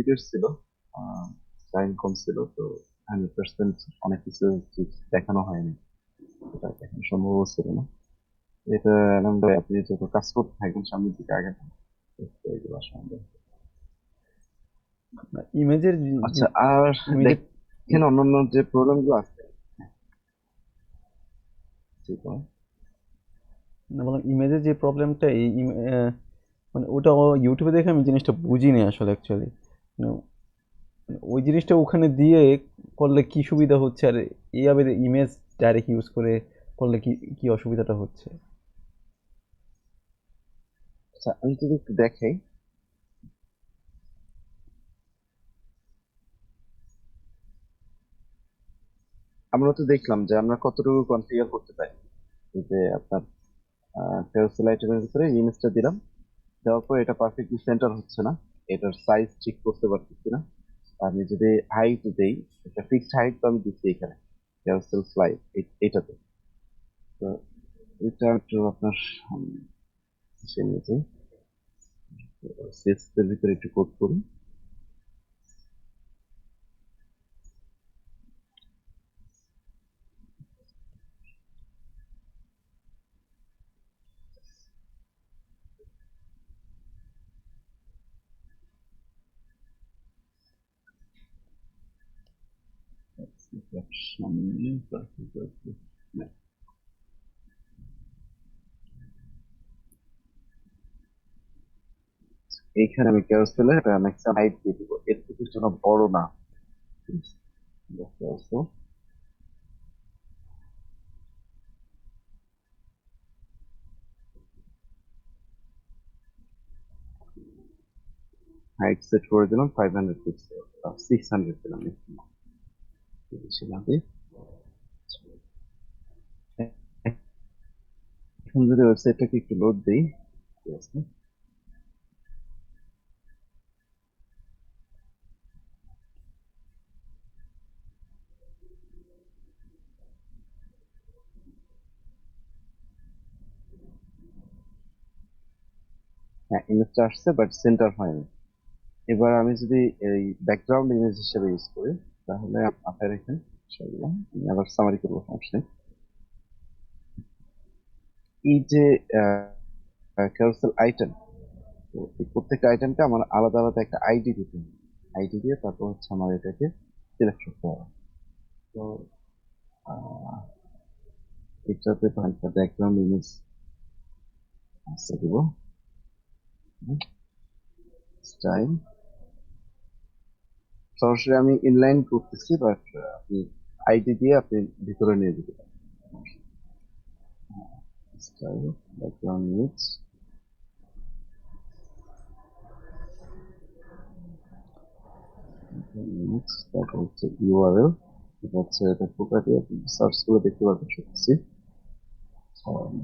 Limited ছিল, time কম ছিল, তো 100% অনেক কিছু দেখানো হয়নি, এটা দেখানো সম্ভব ছিল না। এটা এমন ভাই, আপনি যত কাজ করতে থাকেন সামনের দিকে আগে এগুলো সম্ভব। ইমেজের আচ্ছা, আর ইমেজের দেখেন অন্যান্য যে প্রবলেম গুলো আছে। হ্যাঁ, জি, বলেন। না, বললাম ইমেজের যে প্রবলেমটা মানে ওটা ইউটিউবে দেখে আমি জিনিসটা বুঝিনি আসলে অ্যাকচুয়ালি। ওই জিনিসটা ওখানে দিয়ে করলে কি সুবিধা হচ্ছে, আর এইভাবে ইমেজ ডাইরেক্ট ইউজ করে করলে কি কি অসুবিধাটা হচ্ছে? আচ্ছা, আমি যদি একটু দেখাই, আমরা তো দেখলাম যে আমরা কতটুকু কনফিগার করতে পারি। এই যে আপনার ক্যারোসেল আইটেমের ভিতরে ইমেজটা দিলাম, দেওয়ার পর এটা পারফেক্টলি সেন্টার হচ্ছে না, এটার সাইজ ঠিক করতে পারতেছি না। আমি যদি হাইট দেই, একটা ফিক্সড হাইট তো আমি দিচ্ছি এখানে ক্যারোসেল স্লাইড এটাতে। তো এটা একটু আপনার সে নিচে সিএসএস এর ভিতরে একটু কোড করুন। এইখানে আমি ক্যারোসেলে ম্যাক্সিমাম হাইট দিয়ে দিব, এর থেকে যেন বড় না। দেখতে পাচ্ছ, হাইট সেট করে দিলাম 500 পিক্সেল, 600 দিলাম maximum, বেশি না দিই। এখন যদি ওয়েবসাইটটাকে একটু লোড দিই, ঠিক আছে। হ্যাঁ, ইমেজটা আসছে বাট সেন্টার হয়নি। এবার আমি যদি এই ব্যাকগ্রাউন্ড ইমেজ হিসেবে ইউজ করি, তাহলে আপনার এখানে সেগুলো আমি আবার সামারি করবো, সমস্যা নেই। এই যে ক্যারোসেল আইটেম, তো এই প্রত্যেকটা আইটেমকে আমার আলাদা আলাদা একটা আইডি দিতে হবে। আইডি দিয়ে তারপর হচ্ছে আমার এটাকে সিলেক্ট করতে হবে। তো আহ, এটাতে ব্যাকগ্রাউন্ড ইমেজ আসতে দিব, স্টাইল। সরাসরি আমি ইনলাইন করতেছি, বাট আপনি আইডি দিয়ে আপনি ভিতরে নিয়ে যেতে পারেন। স্টাইল, ব্যাকগ্রাউন্ড ইমেজ, ইমেজ, তারপর হচ্ছে ইউআরএল। এটা হচ্ছে এটা প্রপার্টি, আপনি সার্চ করে দেখতে পারবেন সবকিছু।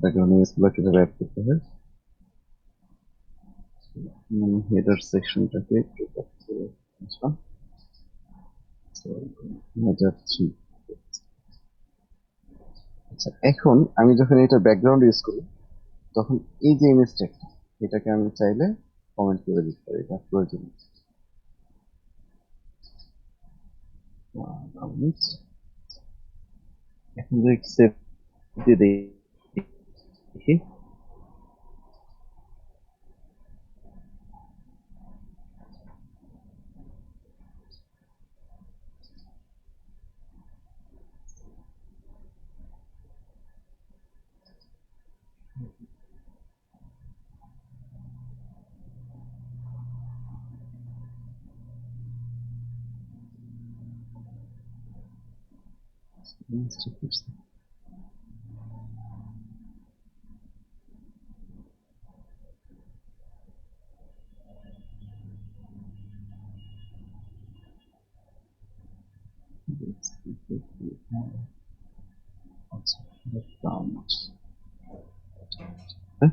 ব্যাকগ্রাউন্ড ইমেজ গুলো কিভাবে অ্যাড করতে হয়। হেডার সেকশনটাকে একটু আসলাম, হেডার 3। আচ্ছা, এখন আমি যখন এটা ব্যাকগ্রাউন্ড ইউজ করি, তখন এই যে ইমেজটা, এটাকে আমি চাইলে কমেন্ট করে দিতে পারি, এটা প্রয়োজন। এখন যদি সেভ দিয়ে দেখি, ইমেজটা করছে। আচ্ছা, দেখলাম। হ্যাঁ?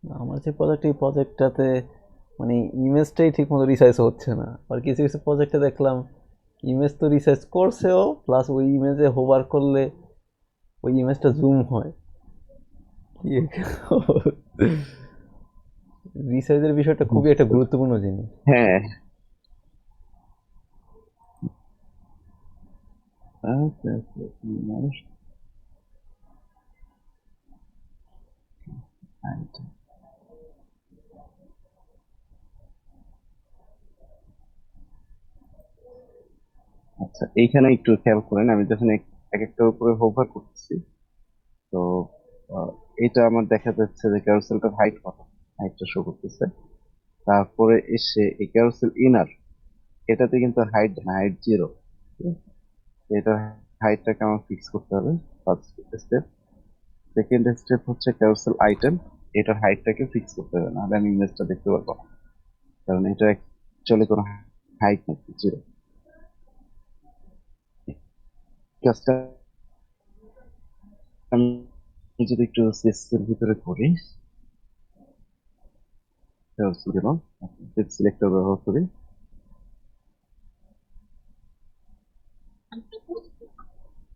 আমার যে প্রজেক্ট, এই প্রজেক্টটাতে মানে ইমেজটাই ঠিক মতো রিসাইজ হচ্ছে না। আর কিছু কিছু প্রজেক্টে দেখলাম ইমেজ তো রিসাইজ করছেও, প্লাস ওই ইমেজে হোভার করলে ওই ইমেজটা জুম হয়। কি রিসাইজের বিষয়টা খুবই একটা গুরুত্বপূর্ণ জিনিস। হ্যাঁ, আচ্ছা আচ্ছা, মানুষ আচ্ছা, এইখানে একটু খেয়াল করেন, আমি যখন এক একটার উপরে হোভার করতেছি, তো আহ, এটা আমার দেখা যাচ্ছে যে ক্যারোসেলটার হাইট কত, হাইটটা শো করতেছে। তারপরে এসে এই ক্যারোসেল ইনার, এটাতে কিন্তু হাইট হাইট জিরো। এটার হাইটটাকে আমার ফিক্স করতে হবে, ফার্স্ট স্টেপ। সেকেন্ড স্টেপ হচ্ছে ক্যারোসেল আইটেম, এটার হাইটটাকে ফিক্স করতে হবে, নাহলে আমি ইমেজটা দেখতে পারবো না, কারণ এটা অ্যাকচুয়ালি কোনো হাইট নেই, জিরো। কাজটা আমি যদি একটু সিএসএস এর ভিতরে করি, সিলেক্টর ব্যবহার করি,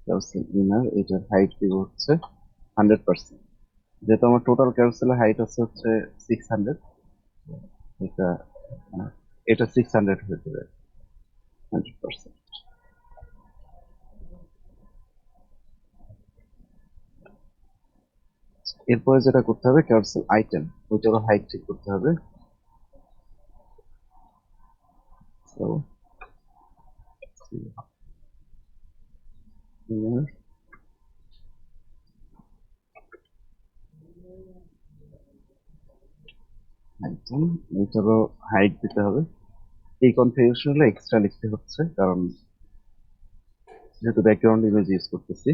ক্যারোসেল ইনার, এটার হাইট দিব হচ্ছে 100%। যেহেতু আমার টোটাল ক্যারোসেলের হাইট হচ্ছে 600, এটা এটা 600 হয়ে যাবে 100%। এরপরে যেটা করতে হবে, ক্যারোসেল আইটেম, ওইটারও হাইট ঠিক করতে হবে। So, আইটেম, এইটারও হাইট দিতে হবে। এই কনফিগারেশন হলো এক্সট্রা লিখতে হচ্ছে, কারণ যেহেতু ব্যাকগ্রাউন্ড ইমেজ ইউজ করতেছি।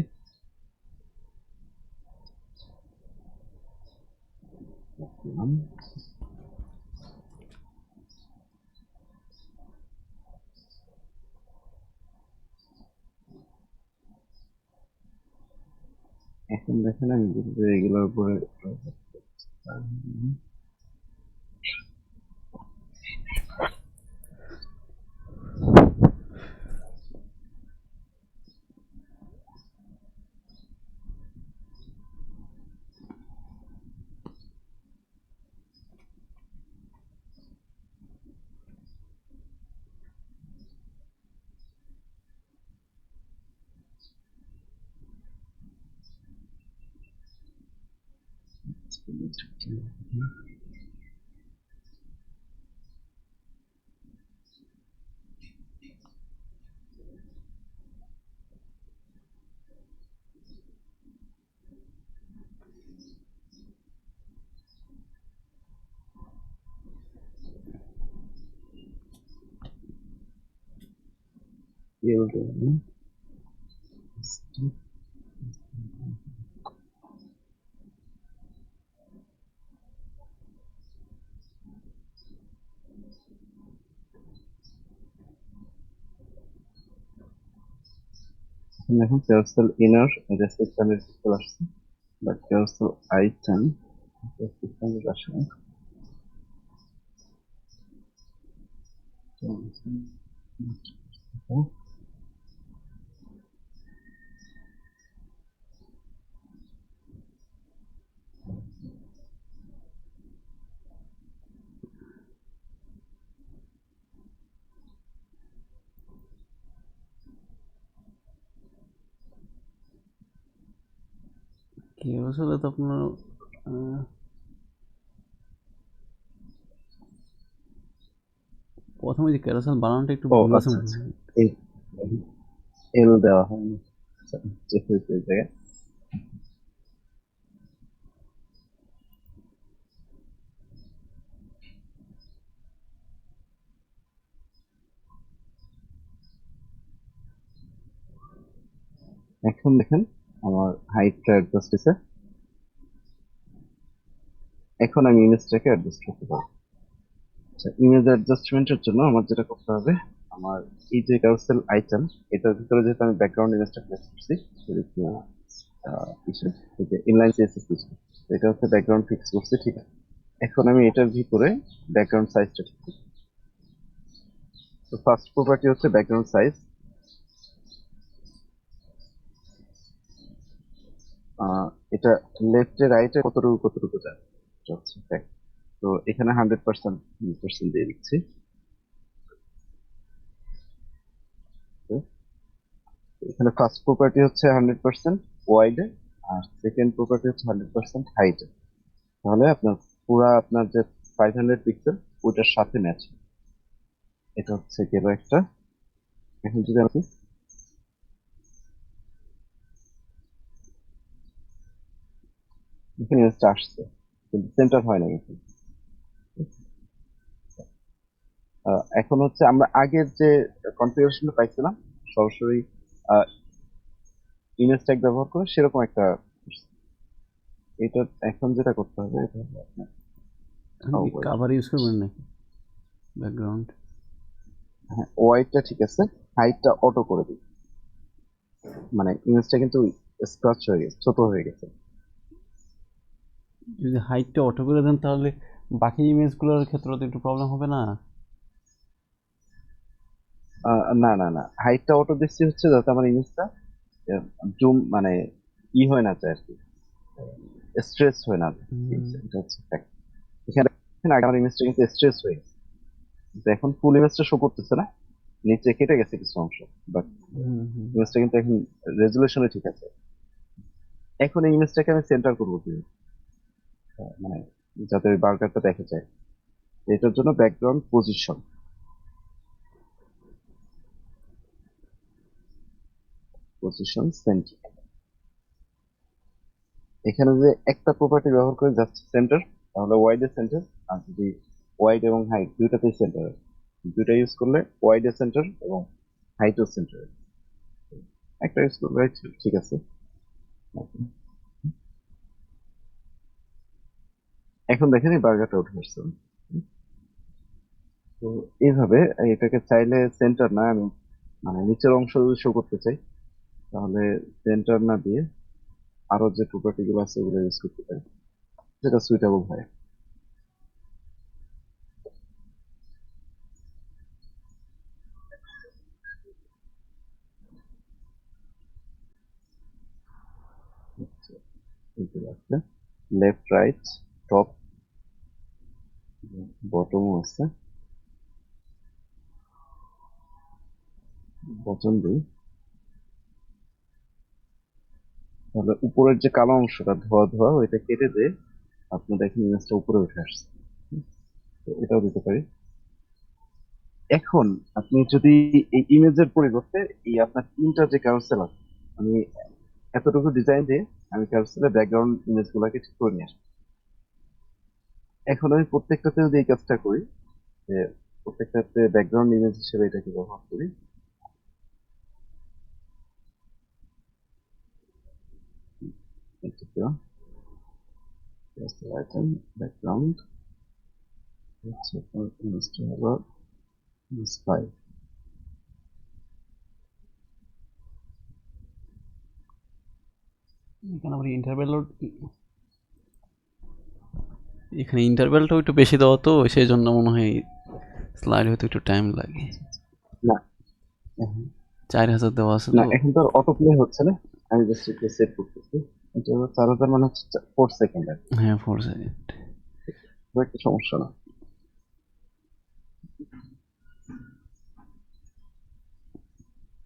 এখন দেখেন আমি যদি এগুলোর উপরে এখন ক্যারোসেল ইনার, এটা 600 পিক্সেল আসছে, বাট ক্যারোসেল আইটেম 600 আসে না। কি আসলে তো আপনার আহ, প্রথমে যে ক্যারাসেল বানানোটা একটু ও ভুল আছে আচ্ছা মনে আচ্ছা, হয়। এই এল দেওয়া হয়নি। আচ্ছা, চেক হয়েছে এই জায়গায়। এখন দেখেন আমার হাইটটা অ্যাডজাস্ট হয়েছে। এখন আমি ইমেজটাকে অ্যাডজাস্ট করতে পারবো। আচ্ছা, ইমেজ অ্যাডজাস্টমেন্টের জন্য আমার যেটা করতে হবে, আমার এই যে ক্যারোসেল আইটেম, এটার ভিতরে যেহেতু আমি ব্যাকগ্রাউন্ড ইমেজটা প্লেস করছি, ইসে, এই যে ইনলাইন সিএসএস, এটা হচ্ছে ব্যাকগ্রাউন্ড ফিক্স করছি, ঠিক আছে। এখন আমি এটার ভিতরে ব্যাকগ্রাউন্ড সাইজটা ঠিক করব। তো ফার্স্ট প্রপার্টি হচ্ছে ব্যাকগ্রাউন্ড সাইজ। এটা লেফটে রাইটে কতটুকু কতটুকু যায় এটা হচ্ছে fact। তো এখানে 100% দিয়ে দিচ্ছি। তো এখানে ফার্স্ট প্রপার্টি হচ্ছে 100% ওয়াইডে, আর সেকেন্ড প্রপার্টি হচ্ছে 100% হাইটে। তাহলে আপনার যে 500 পিক্সেল ওইটার সাথে ম্যাচ। এটা হচ্ছে গেল একটা। এখন যদি আমি এখানে ইমেজটা আসছে কিন্তু সেন্টার হয় না কিন্তু। এখন হচ্ছে আমরা আগের যে কনফিগারেশনটা পাইছিলাম সরাসরি ইমেজ ট্যাগ ব্যবহার করে সেরকম একটা। এটা এখন যেটা করতে হবে এটা হলো আপনার এখন কি white। কাভার ইউজ করবেন নাকি ব্যাকগ্রাউন্ড? হ্যাঁ, হোয়াইটটা ঠিক আছে, হাইটটা অটো করে দিই। মানে ইমেজটা কিন্তু স্ক্র্যাচ হয়ে গেছে, ছোট হয়ে গেছে। যদি হাইটটা অটো করে দেন তাহলে বাকি ইমেজগুলোর ক্ষেত্রে তো একটু প্রবলেম হবে না? না না না, হাইটটা অটো দিচ্ছি হচ্ছে যাতে আমার ইমেজটা জুম মানে হয় না যায় আর কি, স্ট্রেস হয় না। হুম, এটা হচ্ছে fact। এখানে দেখেন আগে আমার ইমেজটা কিন্তু স্ট্রেস হয়ে গেছে, কিন্তু এখন ফুল ইমেজটা শো করতেছে না, নিচে কেটে গেছে কিছু অংশ, বাট হুম, হুম। ইমেজটা কিন্তু এখন রেজুলেশনে ঠিক আছে। এখন এই ইমেজটাকে আমি সেন্টার করবো কিভাবে? মানে যাতে ওই বার্গারটা দেখা যায়, এটার জন্য ব্যাকগ্রাউন্ড পজিশন সেন্টার। এখানে যে একটা প্রপার্টি ব্যবহার করে জাস্ট সেন্টার, তাহলে ওয়াইড এর সেন্টার। আর যদি ওয়াইড এবং হাইট দুইটাতেই সেন্টার, দুইটা ইউজ করলে ওয়াইড এর সেন্টার এবং হাইট এর সেন্টার। একটা ইউজ করলে ঠিক আছে। এখন দেখেন এই বার্গারটা উঠে আসছে। তো এইভাবে এটাকে চাইলে সেন্টার না, আমি মানে নিচের অংশ যদি শো করতে চাই তাহলে সেন্টার না দিয়ে আরো যে প্রপার্টি গুলো আছে ওগুলো ইউজ করতে পারি, যেটা সুইটেবল হয়। এগুলো আছে লেফট রাইট টপ বটমও আছে, বটম দিই। তাহলে উপরের যে কালো অংশটা ধোয়া ধোয়া ওইটা কেটে দিয়ে আপনি দেখেন ইমেজটা উপরে উঠে আসছে। তো এটাও দিতে পারি। এখন আপনি যদি এই ইমেজের পরিবর্তে এই আপনার তিনটা যে ক্যারোসেল আছে, আমি এতটুকু ডিজাইন দিয়ে আমি ক্যারোসেলের ব্যাকগ্রাউন্ড ইমেজ গুলাকে ঠিক করে নিয়ে আসি। এখন আমি প্রত্যেকটাতে যদি এই কাজটা করি, যে প্রত্যেকটাতে ব্যাকগ্রাউন্ড ইমেজ হিসেবে এটাকে ব্যবহার করি। আইটেম ব্যাকগ্রাউন্ড হচ্ছে ইমেজটা হলো ইমেজ 5। এখানে আবার ইন্টারভ্যালও, এখানে ইন্টারভ্যালটাও একটু বেশি দেওয়া তো সেই জন্য মনে হয় স্লাইড হতে একটু টাইম লাগে। না 4000 দেওয়া আছে না, তো। এখন তো আর অটো প্লে হচ্ছে না, আমি জাস্ট একটু সেট করতেছি। এটা হলো 4000 মানে হচ্ছে 4 সেকেন্ড আর কি। হ্যাঁ, 4 সেকেন্ড। খুব একটা সমস্যা না।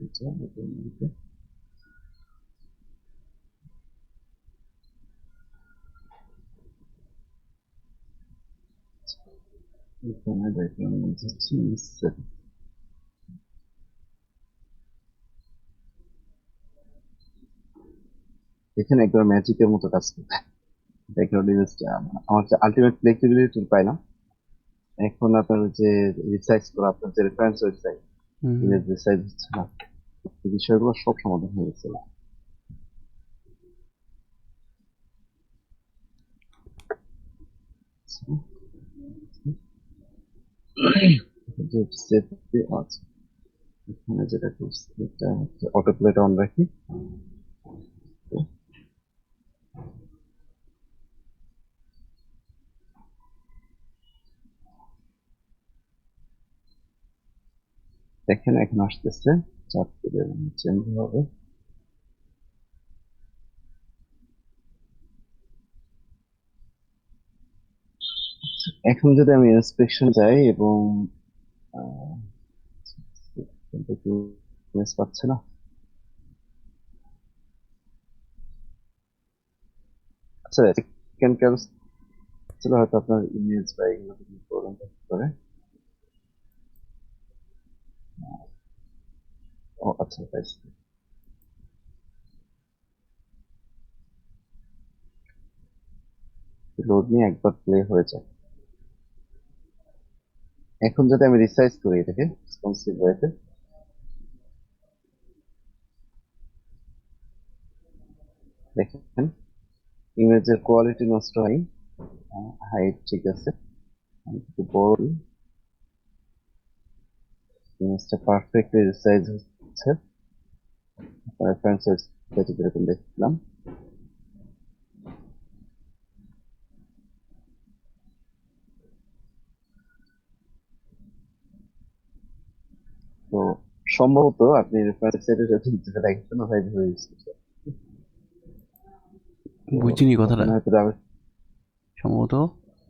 আচ্ছা, এখানে দেখলাম হচ্ছে set। এখানে একবার ম্যাজিকের মতো কাজ করবে ব্যাকগ্রাউন্ড ইমেজটা। আমার আলটিমেট ফ্লেক্সিবিলিটি পাইলাম। এখন আপনার যে রিসাইজ করা, আপনার যে রেফারেন্স ওয়েবসাইট হুম। ইমেজ রিসাইজ হচ্ছে না, এই বিষয়গুলো সব সমাধান হয়ে গেছে। যে সেট আছে এখানে যেটা করছি এটা হচ্ছে অটো প্লেটা অন রাখি। দেখেন এখন আসতেছে, চেঞ্জ হবে। এখন যদি আমি ইন্সপেকশন যাই এবং আহ, কিন্তু একটু ইমেজ পাচ্ছে না। আচ্ছা, সেকেন্ড ছিল হয়তো আপনার ইমেজ বা এগুলো প্রবলেম থাকতে পারে। ও আচ্ছা, পাইছি। লোড নিয়ে একবার প্লে হয়ে যায়। এখন যদি আমি রিসাইজ করি এটাকে রেসপন্সিভ ওয়েতে, দেখেন ইমেজের কোয়ালিটি নষ্ট হয়, হাইট ঠিক আছে। আমি একটু বড়, ইমেজটা পারফেক্টলি রিসাইজ হচ্ছে। রেফারেন্স যেরকম দেখলাম। তো সম্ভবত আপনি রেফারেন্স সেটের সাথে যেটা দেখছেন ওটাই ধরে ইউজ করছেন। তো বুঝিনি কথাটা ওখানে হয়তো সম্ভবত।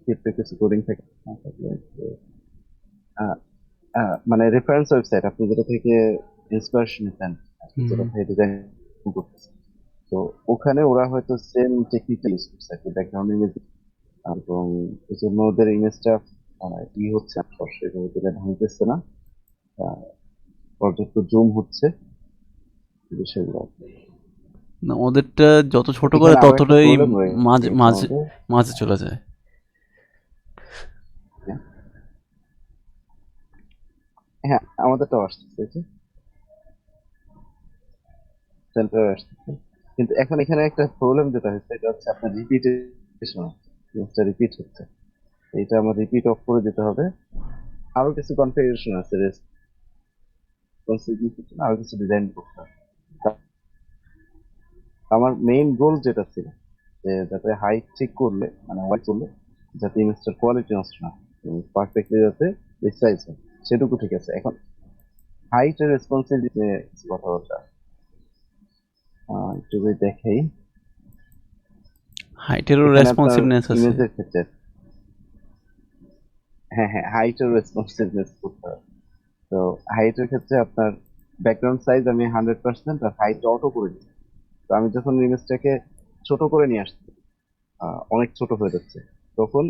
জাভাস্ক্রিপ্টে কিছু কোডিং থাকে না থাকলে, মানে রেফারেন্স ওয়েবসাইট আপনি যেটা থেকে ইন্সপিরেশন নিতেন, যেটা থেকে ডিজাইন করতেছেন, তো ওখানে ওরা হয়তো সেম টেকনিক ইউজ করছে আর কি, ব্যাকগ্রাউন্ড ইমেজ, এবং এই জন্য ওদের ইমেজটা মানে হচ্ছে সেভাবে দিলে ভাঙতেছে না, পর্যাপ্ত জুম হচ্ছে বিষয়গুলো। না, ওদেরটা যত ছোট করে এখানে আরো একটা ততটাই প্রবলেম রয়ে মাঝে গেছে মাঝে আমাদের। মাঝে চলে যায়। হ্যাঁ, আমাদেরটাও আসতেছে, এই যে সেন্টার আসতেছে। কিন্তু এখন এখানে একটা প্রবলেম যেটা হচ্ছে, এটা হচ্ছে আপনার রিপিটেশন, জিনিসটা রিপিট হচ্ছে। এটা আমার রিপিট অফ করে দিতে হবে। আরো কিছু কনফিগারেশন আছে, রেসপন্সিভ আরো কিছু ডিজাইন করতে হবে। আমার মেইন গোল যেটা ছিল যে যাতে হাইট ঠিক করলে, মানে ওয়াইড করলে যাতে ইমেজটার কোয়ালিটি নষ্ট না, পারফেক্টলি যাতে রিসাইজ হয়, সেটুকু ঠিক আছে। এখন হাইট এর রেসপন্সিবিলিটি নিয়ে কিছু কথা বলতে হবে। একটু যদি দেখাই, হাইটেরও এখানে আপনার রেসপন্সিভনেস আছে। ইমেজের ক্ষেত্রে, হ্যাঁ হ্যাঁ, হাইট এর রেসপন্সিভনেস করতে হবে। তো হাইটের ক্ষেত্রে আপনার ব্যাকগ্রাউন্ড সাইজ আমি 100% আর হাইট অটো করে দিচ্ছি। তো আমি যখন ইমেজটাকে ছোট করে নিয়ে আসছি, অনেক ছোট হয়ে যাচ্ছে, তখন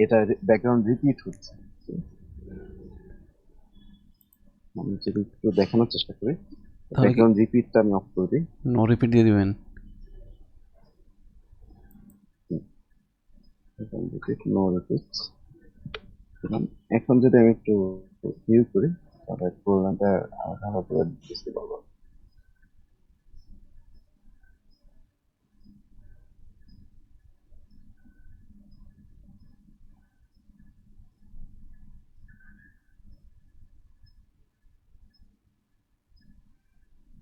এটা ব্যাকগ্রাউন্ড রিপিট হচ্ছে। আমি যদি একটু দেখানোর চেষ্টা করি, তাহলে কি ব্যাকগ্রাউন্ড রিপিটটা আমি অফ করে দিই। নো রিপিট দিয়ে দিবেন? Repeat, no repeat. এখন যদি আমি একটু ভিউ করি, তাহলে প্রবলেমটা ভালো করে বুঝতে পারবো।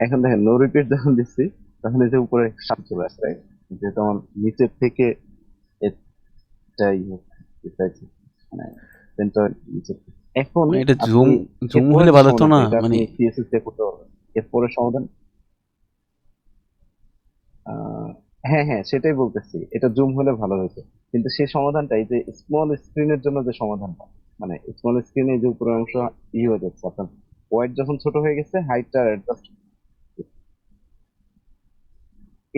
এখন দেখেন নো রিপিট যখন দিচ্ছি, তখন এই যে উপরে সাপ চলে আসছে, right? যেহেতু আমার নিচের থেকে এটাই হচ্ছে, মানে সেন্টার নিচের থেকে। এখন এটা আপনি জুম জুম এরপরে হলে যে ভালো হতো সমাধানটা, না এটা আপনি মানে। সিএসএস দিয়ে করতে পারবেন। এরপরে সমাধান, হ্যাঁ হ্যাঁ, সেটাই বলতেছি, এটা জুম হলে ভালো হতো। কিন্তু সেই সমাধানটা এই যে স্মল স্ক্রিনের জন্য যে সমাধানটা, মানে স্মল স্ক্রিনে যে উপরের অংশ হয়ে যাচ্ছে আপনার, ওয়াইড যখন ছোট হয়ে গেছে, হাইটটা অ্যাডজাস্ট,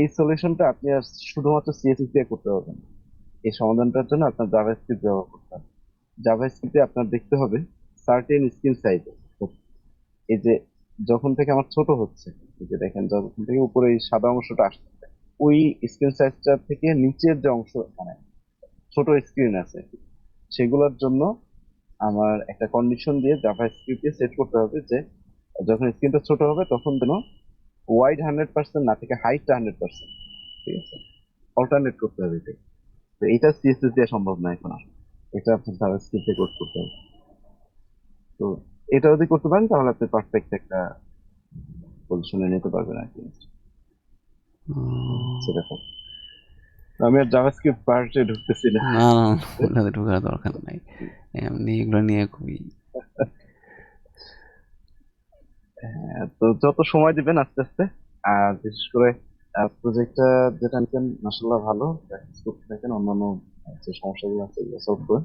এই সলিউশনটা আপনি আর শুধুমাত্র সিএসএস দিয়ে করতে পারবেন না। এই সমাধানটার জন্য আপনার জাভাস্ক্রিপ্ট ব্যবহার করতে হবে। জাভাস্ক্রিপ্টে আপনার দেখতে হবে সার্টেন স্ক্রিন সাইজ। এই যে যখন থেকে আমার ছোট হচ্ছে, এই যে দেখেন যখন থেকে উপরে এই সাদা অংশটা আসছে, ওই স্ক্রিন সাইজটা থেকে নিচের যে অংশ, মানে ছোট স্ক্রিন আছে, সেগুলোর জন্য আমার একটা কন্ডিশন দিয়ে জাভাস্ক্রিপ্টে সেট করতে হবে যে যখন স্ক্রিনটা ছোট হবে তখন যেন ওয়াইড 100% না থেকে হাইটটা 100%, ঠিক আছে, অল্টারনেট করতে হবে এটা। তো এটা সিএসএস দিয়ে সম্ভব না এখন আর, এটা আপনার জাভাস্ক্রিপ্টে কোড করতে হবে। তো এটা যদি করতে পারেন তাহলে আপনি পারফেক্ট একটা পজিশনে নিতে পারবেন আর কি। সেটা তো, আমি আর জাভাস্ক্রিপ্ট পার্টে ঢুকতেছি না। না না, ওটাতে ঢোকার দরকার নাই। এমনি এগুলো নিয়ে খুবই তো যত সময় দিবেন আস্তে আস্তে, আর বিশেষ করে প্রজেক্টটা যেটা নিতেন মাসাল্লাহ ভালো প্র্যাকটিস করতে থাকেন, অন্যান্য যে সমস্যাগুলো আছে এগুলো সলভ করে।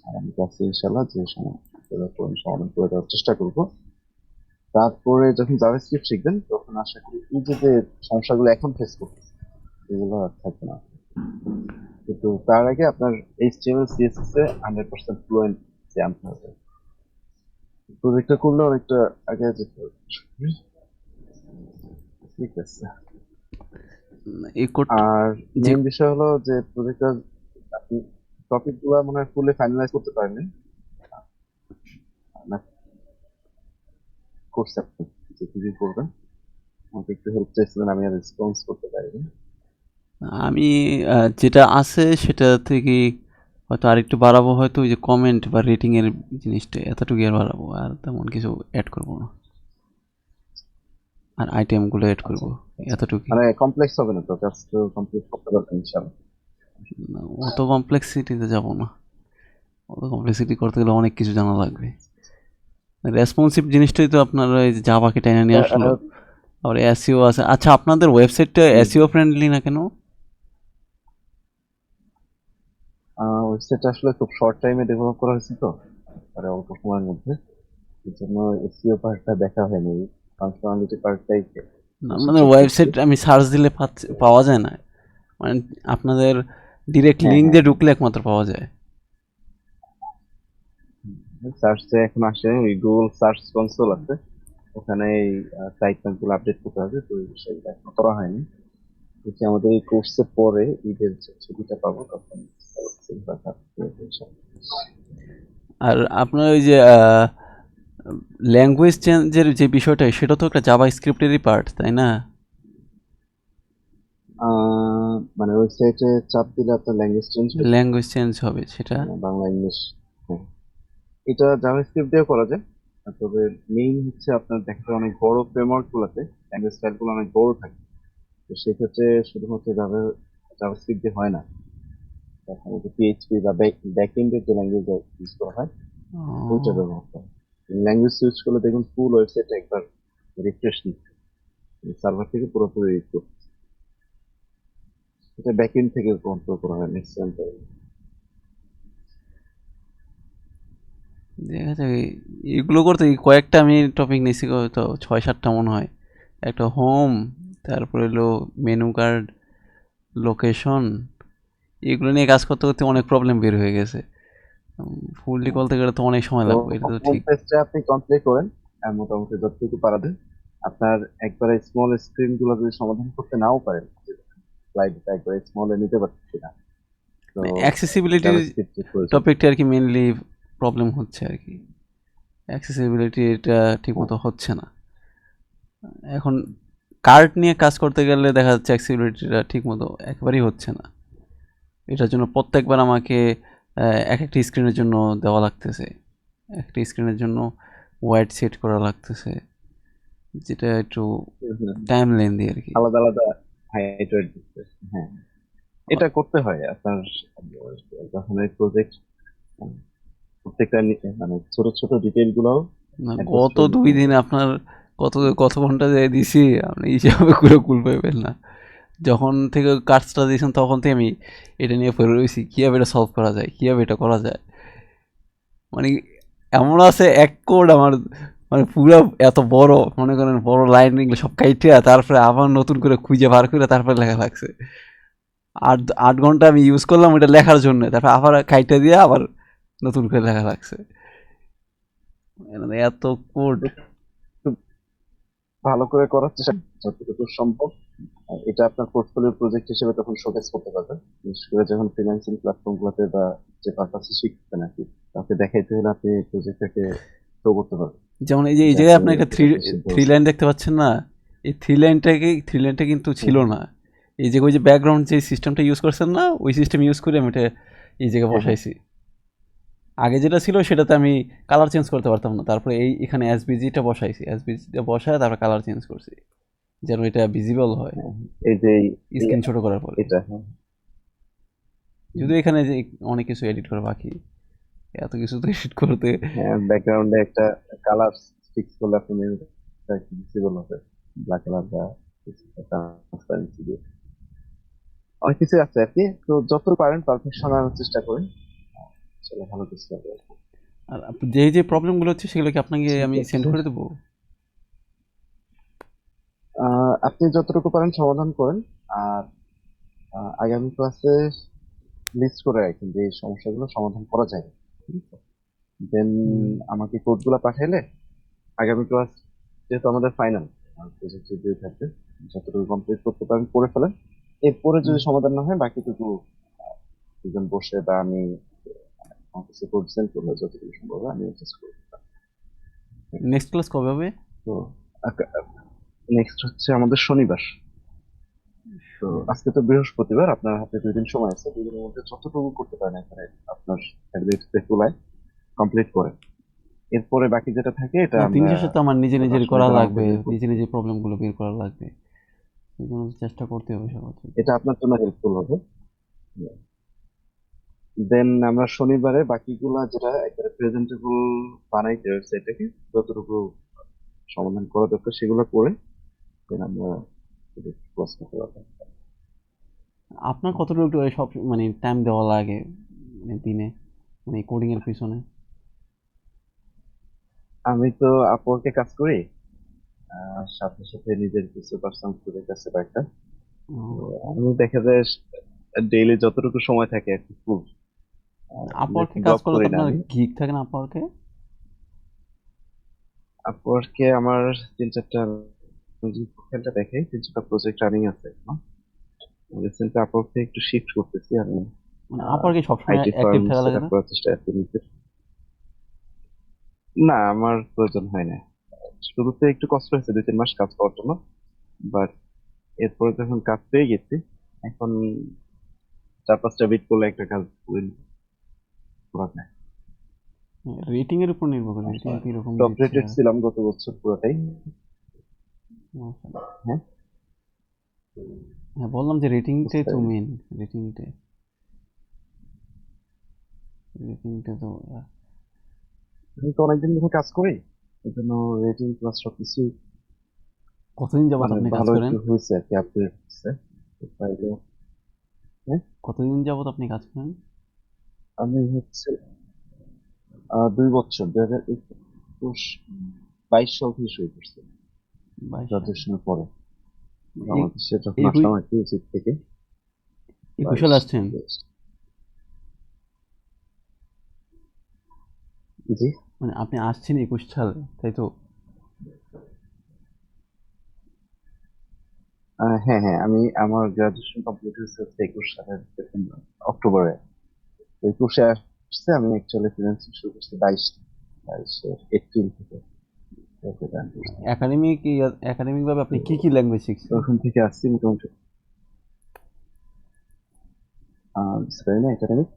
আর আমি কাছে ইনশাল্লাহ যে সমস্যাগুলো আমি সমাধান করে দেওয়ার চেষ্টা করবো। তারপরে যখন জাভাস্ক্রিপ্ট শিখবেন তখন আশা করি এই যে সমস্যাগুলো এখন ফেস করতেছে এগুলো আর থাকবে না। কিন্তু তার আগে আপনার HTML CSS এ 100% ফ্লুয়েন্ট আনতে হবে। প্রজেক্টটা করলে অনেকটা আগে যেতে হবে। ঠিক আছে। এই কোড আর যে মেইন বিষয় হলো যে প্রজেক্টটা আপনি টপিক গুলা মনে হয় ফুলে ফাইনালাইজ করতে পারেননি না, করছেন যে কি কি করবেন, আমাকে একটু হেল্প চাইছিলেন, আমি আর রেসপন্স করতে পারিনি। আমি যেটা আছে সেটা থেকে হয়তো আরেকটু বাড়াবো, হয়তো ওই যে কমেন্ট বা রেটিং এর জিনিসটা এতটুকু আর বাড়াবো, আর তেমন কিছু অ্যাড করবো না, আর আইটেমগুলো অ্যাড আচ্ছা করবো আচ্ছা, এতটুকুই। মানে কমপ্লেক্স হবে না তো, জাস্ট তো কমপ্লিট করতে পারবেন ইনশাআল্লাহ। অত কমপ্লেক্সিটিতে যাব না, অত কমপ্লেক্সিটি করতে গেলে অনেক কিছু জানা লাগবে। রেসপন্সিভ জিনিসটাই তো আপনার এই যে জাভাকে টেনে নিয়ে আসলো, আবার এসইও আছে। আচ্ছা, আপনাদের ওয়েবসাইটটা এসইও ফ্রেন্ডলি না কেন? ওয়েবসাইটটা আসলে খুব শর্ট টাইমে ডেভেলপ করা হয়েছে তো, মানে অল্প সময়ের মধ্যে, এই জন্য এসইও পার্টটা দেখা হয়নি, ফাংশনালিটি পার্টটাই বেশি আপনাদের চেক করছি। ওয়েবসাইট আমি সার্চ দিলে পাওয়া যায় না, মানে আপনাদের ডিরেক্ট হ্যাঁ লিঙ্ক হ্যাঁ, দিয়ে ঢুকলে একমাত্র পাওয়া যায়। সার্চে এখন আসে, ওই গুগল সার্চ কনসোল আছে, ওখানে এই সাইট গুলো আপডেট করতে হবে, তো এই বিষয়টা এখনো করা হয়নি। যদি আমাদের এই কোর্সের পরে ঈদের যে ছুটিটা পাবো তখন বা তারপরে ইনশাআল্লাহ। আর আপনার ওই যে ল্যাঙ্গুয়েজ চেঞ্জের যে বিষয়টা, সেটা তো একটা জাভা স্ক্রিপ্টেরই পার্ট, তাই না? মানে ওয়েবসাইটে চাপ দিলে আপনার ল্যাঙ্গুয়েজ চেঞ্জ হবে, ল্যাঙ্গুয়েজ চেঞ্জ হবে সেটা। বাংলা ইংলিশ। হ্যাঁ, এটা জাভাস্ক্রিপ্ট দিয়ে করা যায়। তবে মেইন হচ্ছে আপনার দেখা যায় অনেক বড় ফ্রেমওয়ার্ক গুলোতে ল্যাঙ্গুয়েজ ফাইল গুলো অনেক বড় থাকে, তো সেক্ষেত্রে শুধুমাত্র জাভাস্ক্রিপ্ট দিয়ে হয় না, তখন পিএইচপি বা ব্যাক এন্ডের যে ল্যাঙ্গুয়েজ ইউজ করা হয় ওইটা ও, ব্যবহার করা হয়। ল্যাঙ্গুয়েজ সুইচ করলে দেখুন ফুল ওয়েবসাইট একবার রিফ্রেশ নিচ্ছে, সার্ভার থেকে পুরোপুরি রিস্টোর, এটা ব্যাক এন্ড থেকে কন্ট্রোল করা হয় ম্যাক্সিমাম টাইম। দেখা যাবে। এগুলো করতে কয়েকটা আমি টপিক নিয়েছি, তো 6-7টা মনে হয়। একটা হোম, তারপরে হলো মেনু কার্ড, লোকেশন, এগুলো নিয়ে কাজ করতে করতে অনেক প্রবলেম বের হয়ে গেছে। ফুললি করতে গেলে তো অনেক সময় তো লাগবে, এটা তো হোম ঠিক। পেজটা আপনি কমপ্লিট করেন, আর মোটামুটি যতটুকু পারাবেন। আপনার একবারে স্মল স্ক্রিন গুলো যদি সমাধান করতে নাও পারেন, স্লাইডটা একবারে স্মলে নিতে পারছি না, তো অ্যাক্সেসিবিলিটির জাভাস্ক্রিপ্টের প্রয়োজন। টপিকটা আর কি মেনলি প্রবলেম হচ্ছে আর কি। অ্যাক্সেসিবিলিটি এটা হ্যাঁ, ঠিকমতো হচ্ছে না এখন। কার্ড নিয়ে কাজ করতে গেলে দেখা যাচ্ছে অ্যাক্সেসিবিলিটিটা ঠিকমতো একেবারেই হচ্ছে না। এটার জন্য প্রত্যেকবার আমাকে এক একটা স্ক্রিনের জন্য দেওয়া লাগতেছে, একটা স্ক্রিনের জন্য ওয়াইড সেট করা লাগতেছে, যেটা একটু টাইম লেন্দি আর কি। আলাদা আলাদা হাইট ওয়েট দিচ্ছে। হ্যাঁ, এটা করতে হয় আপনার যখন এই প্রজেক্ট প্রত্যেকটা মানে ছোট ছোট ডিটেইল গুলোও না, অ্যাডজাস্ট গত করে নিতে 2 দিনে হবে। আপনার কত ঘন্টা দিয়ে দিছি, আপনি হিসাবে করে কুল পাইবেন না। যখন থেকে কাজটা দিয়েছেন তখন থেকে আমি এটা নিয়ে পড়ে রয়েছি, কীভাবে এটা সলভ করা যায়, কীভাবে এটা করা যায়। মানে এমন আছে এক কোড আমার, মানে পুরো এত বড়, মনে করেন বড় লাইন এগুলো সব কাইটে তারপরে আবার নতুন করে খুঁজে বার করে তারপরে লেখা লাগছে। 8 ঘন্টা আমি ইউজ করলাম এটা লেখার জন্য, তারপর আবার কাইটে দিয়ে আবার নতুন করে লেখা লাগছে, মানে এত কোড। একটু ভালো করে করার চেষ্টা যতটুকু সম্ভব। আর এটা আপনার পোর্টফোলিও প্রজেক্ট হিসেবে তখন শোকেস করতে পারবেন, বিশেষ করে যখন ফ্রিল্যান্সিং প্ল্যাটফর্ম গুলোতে বা যে পারপাসে শিখবেন আর কি, তাকে দেখাইতে হলে আপনি প্রজেক্টটাকে শো করতে পারবেন যেমন এই যে এই যে জায়গায় আপনি আপনি একটা থ্রি এটাতে সিদ্ধ থ্রি হয়েছে। লাইন দেখতে পাচ্ছেন না, এই থ্রি লাইনটা কিন্তু হুম, ছিল হুম। না। এই যে ওই যে ব্যাকগ্রাউন্ড যে সিস্টেমটা ইউজ করছেন না, ওই সিস্টেম ইউজ করে আমি এটা এই জায়গায় হ্যাঁ হ্যাঁ, বসাইছি। আগে যেটা ছিল সেটাতে আমি কালার চেঞ্জ করতে পারতাম না, তারপরে এখানে এসবিজিটা বসাইছি, এসবিজিটা বসায় তারপরে কালার চেঞ্জ করছি যেন এটা ভিজিবল হয় হ্যাঁ, এই যে স্ক্রিন ছোট করার পরে। এটা হ্যাঁ। যদিও এখানে যে অনেক কিছু এডিট করা বাকি, এত কিছু তো এডিট করতে। হ্যাঁ, ব্যাকগ্রাউন্ডে একটা কালার ফিক্স করলে আপনি মেনুতে কালারটা একটু ভিজিবল হবে, ব্ল্যাক কালার বা ট্রান্সপারেন্সি দিয়ে অনেক কিছু আছে আর কি। তো যতটুকু পারেন পারফেকশন আনার চেষ্টা করেন, চলো ভালো কিছু হবে। আর যে প্রবলেমগুলো হচ্ছে সেগুলো কি আপনাকে ঠিক আমি সেন্ড আছে, করে দেবো? আপনি যতটুকু পারেন সমাধান করেন। আর আগামী ক্লাসে লিস্ট করে রাখেন যে এই সমস্যাগুলো সমাধান করা যায়। দেন হুম। আমাকে কোডগুলো পাঠাইলে আগামী ক্লাস, যেহেতু আমাদের ফাইনাল প্রজেক্ট রিভিউ থাকবে, যতটুকু কমপ্লিট করতে পারেন করে ফেলেন। এরপরে যদি হুম। সমাধান না হয় বাকিটুকু দুজন বসে বা আমি আমার কাছে কোড সেন্ড করলে যতটুকু সম্ভব হয় আমি অ্যাডজাস্ট করবো। নেক্সট ক্লাস কবে হবে? তো নেক্সট হচ্ছে আমাদের শনিবার। তো আজকে তো বৃহস্পতিবার, আপনার হাতে 2 দিন সময় আছে, 2 দিনের মধ্যে যতটুকু করতে পারেন এখানে আপনার অ্যাবিলিটিতে তুলায় কমপ্লিট করে। এরপরে বাকি যেটা থাকে এটা না, দিন আমরা শেষে তো আমার নিজে নিজের করা শনিবার আমাকে লাগবে, বের করতে নিজে হবে। নিজে প্রবলেমগুলো বের করা লাগবে, এই জন্য চেষ্টা করতে হবে সর্বোচ্চ। এটা আপনার জন্য হেল্পফুল হবে। দেন আমরা শনিবারে বাকিগুলা যেটা একেবারে প্রেজেন্টেবল বানাইতে ওয়েবসাইটটাকে যতটুকু সমাধান করা দরকার সেগুলো করে দেন আমরা ক্লাস করতে পারবো। আপনার কতটুকু সব মানে টাইম দেওয়া লাগে মানে দিনে, মানে কোডিং এর পিছনে? আমি তো আপওয়ার্কে কাজ করি, সাথে সাথে নিজের কিছু পার্সোনাল প্রজেক্ট আছে কয়েকটা। তো আমি দেখা যায় ডেইলি যতটুকু সময় থাকে আর কি ফুল, আপওয়ার্কে কাজ জব করলে তো করি না আপনার আমি। গিগ থাকে না আপওয়ার্কে? আপওয়ার্কে আমার 3-4টা, প্রোফাইলটা দেখাই, 3-4টা প্রজেক্ট রানিং আছে এখন। রিসেন্টলি আপওয়ার্ক থেকে একটু শিফট করতেছি আমি মানে আপওয়ার্কে সবসময় আইটি অ্যাক্টিভ ফার্ম থাকা সেট লাগে আপ না? করার চেষ্টা আছি নিজের। না, আমার প্রয়োজন হয় না। শুরুতে একটু কষ্ট হয়েছে 2-3 মাস কাজ পাওয়ার জন্য, বাট এরপরে যখন কাজ পেয়ে গেছি, এখন 4-5টা বিট করলে একটা কাজ করা যায়। রেটিং এর উপর নির্ভর করে, রেটিং কিরকম টপ দিচ্ছে রেটেড আর ছিলাম গত বছর পুরোটাই। মাশাআল্লাহ। হ্যাঁ, হ্যাঁ, বললাম যে রেটিংটাই বুঝতে তো পারিনি। মেন, রেটিংটাই রেটিংটা তো আমি তো অনেকদিন ধরে কাজ করি, এই জন্য রেটিং প্লাস সবকিছু কতদিন যাবত মানে আপনি কাজ ভালো করেন? একটু হয়েছে আর কি, আপডেট হচ্ছে। তো তাইলে, হ্যাঁ, কতদিন যাবত আপনি কাজ করেন? আমি হচ্ছে 2 বছর, 2021-22 সাল থেকে শুরু করছি 22 সাল। গ্রাজুয়েশনের পরে, এ- বাংলাদেশে যখন একুশ আসলাম আর কি ইজিপ্ট থেকে। 21 সালে 22, আসছেন? 23, জি। মানে আপনি আসছেন 21 সালে, তাই তো? হ্যাঁ হ্যাঁ, আমি আমার গ্রাজুয়েশন কমপ্লিট হয়েছে হচ্ছে 21 সালের অক্টোবরে। 21-এ আসছে, আমি অ্যাকচুয়ালি ফ্রিল্যান্সিং শুরু করছি 22-এর এপ্রিল থেকে। এরপর join করছি। একাডেমিক ভাবে আপনি তো কি কি ল্যাঙ্গুয়েজ শিখছেন? ওখান থেকে আসছি মোটামুটি না একাডেমিক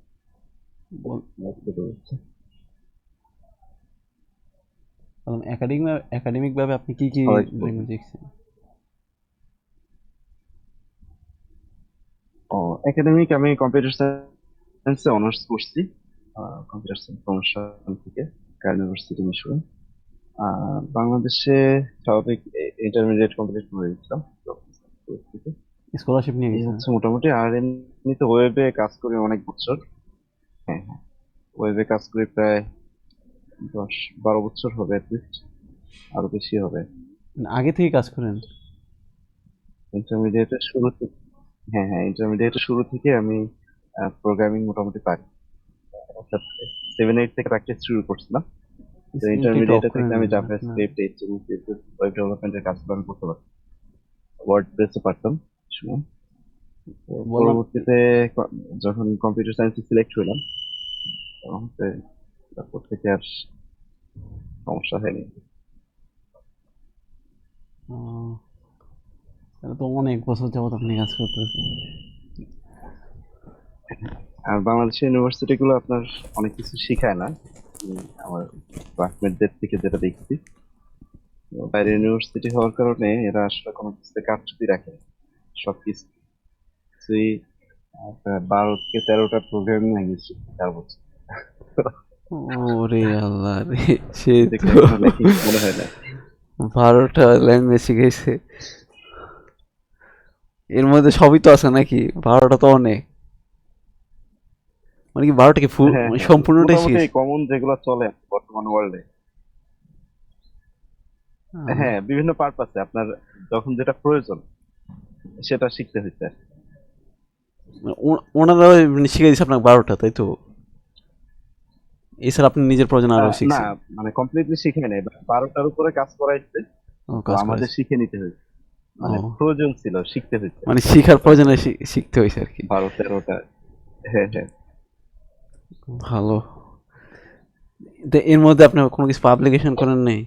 একাডেমিক ভাবে আপনি কি কি সবাই বলবেন। ল্যাঙ্গুয়েজ শিখছেন? ও, একাডেমিক আমি কম্পিউটার সায়েন্সে অনার্স করছি, কম্পিউটার সায়েন্স প্রমোশন থেকে ঢাকা ইউনিভার্সিটি মিশরে। বাংলাদেশে স্বাভাবিক ইন্টারমিডিয়েট কমপ্লিট করে গেছিলাম থেকে। স্কলারশিপ নিয়ে এই গেছেন? হচ্ছে মোটামুটি। আর এমনিতে ওয়েবে কাজ করি অনেক বছর। হ্যাঁ হ্যাঁ, ওয়েবে কাজ করি প্রায় 10-12 বছর হবে অ্যাটলিস্ট, আরো বেশি হবে। মানে আগে থেকে কাজ করেন? ইন্টারমিডিয়েটের শুরু থেকে, হ্যাঁ হ্যাঁ, ইন্টারমিডিয়েটের শুরু থেকে আমি প্রোগ্রামিং মোটামুটি পারি, অর্থাৎ 7-8 থেকে প্র্যাকটিস শুরু করছিলাম। তো স্কিলটা একটু অফ ইন্টারমিডিয়েটে করে থেকে আমি নেন আপনার। জাভাস্ক্রিপ্ট, এইচটিএমএল, সিএসএস, ওয়েব ডেভেলপমেন্টের কাজগুলো আমি করতে পারতাম, ওয়ার্ডপ্রেসও পারতাম সময়। তো বললাম পরবর্তীতে যখন কম্পিউটার সায়েন্সে সিলেক্ট হলাম তখন তারপর থেকে আর সমস্যা হয়নি। আহ, তাহলে তো অনেক বছর যাবত আপনি কাজ করতেছেন। আর বাংলাদেশের ইউনিভার্সিটি গুলো আপনার অনেক কিছু শিখায় না, আমার ক্লাসমেটদের থেকে যেটা দেখছি। তো বাইরের ইউনিভার্সিটি হওয়ার কারণে এরা আসলে কোনো কিছুতে কারচুপি রাখে না। সবকিছুই 12 থেকে 13টা প্রোগ্রামিং ল্যাঙ্গুয়েজ 4 বছর। ওরে আল্লাহ রে, সে দেখলে তো কোনো ল্যাকিংস মনে হয় না। 12টা ল্যাঙ্গুয়েজ শিখেছে, এর মধ্যে সবই তো আছে নাকি? 12টা তো অনেক, মানে কি 12টা কি ফুল হ্যাঁ মানে হ্যাঁ, সম্পূর্ণটাই মোটামুটি শিখেছে? কমন যেগুলো চলে বর্তমান ওয়ার্ল্ডে। আহ, হ্যাঁ, বিভিন্ন পারপাসে আপনার যখন যেটা প্রয়োজন সেটা শিখতে হইতে। ওনারা মানে শিখে দিচ্ছে আপনাকে 12টা, তাই তো? এছাড়া আপনি নিজের প্রয়োজনে আরো না, শিখছেন? মানে কমপ্লিটলি শিখে নেই, 12টার উপরে কাজ করাইছে। ও, তো কাজ আমাদের করেছে। শিখে নিতে হয়েছে, ও, মানে প্রয়োজন ছিল, শিখতে হয়েছে। মানে শিখার প্রয়োজনে শিখতে হয়েছে আর কি। 12-13টা। হ্যাঁ হ্যাঁ। ভালো। তো এর মধ্যে আপনি কোনো কিছু পাবলিকেশন করেন নাই?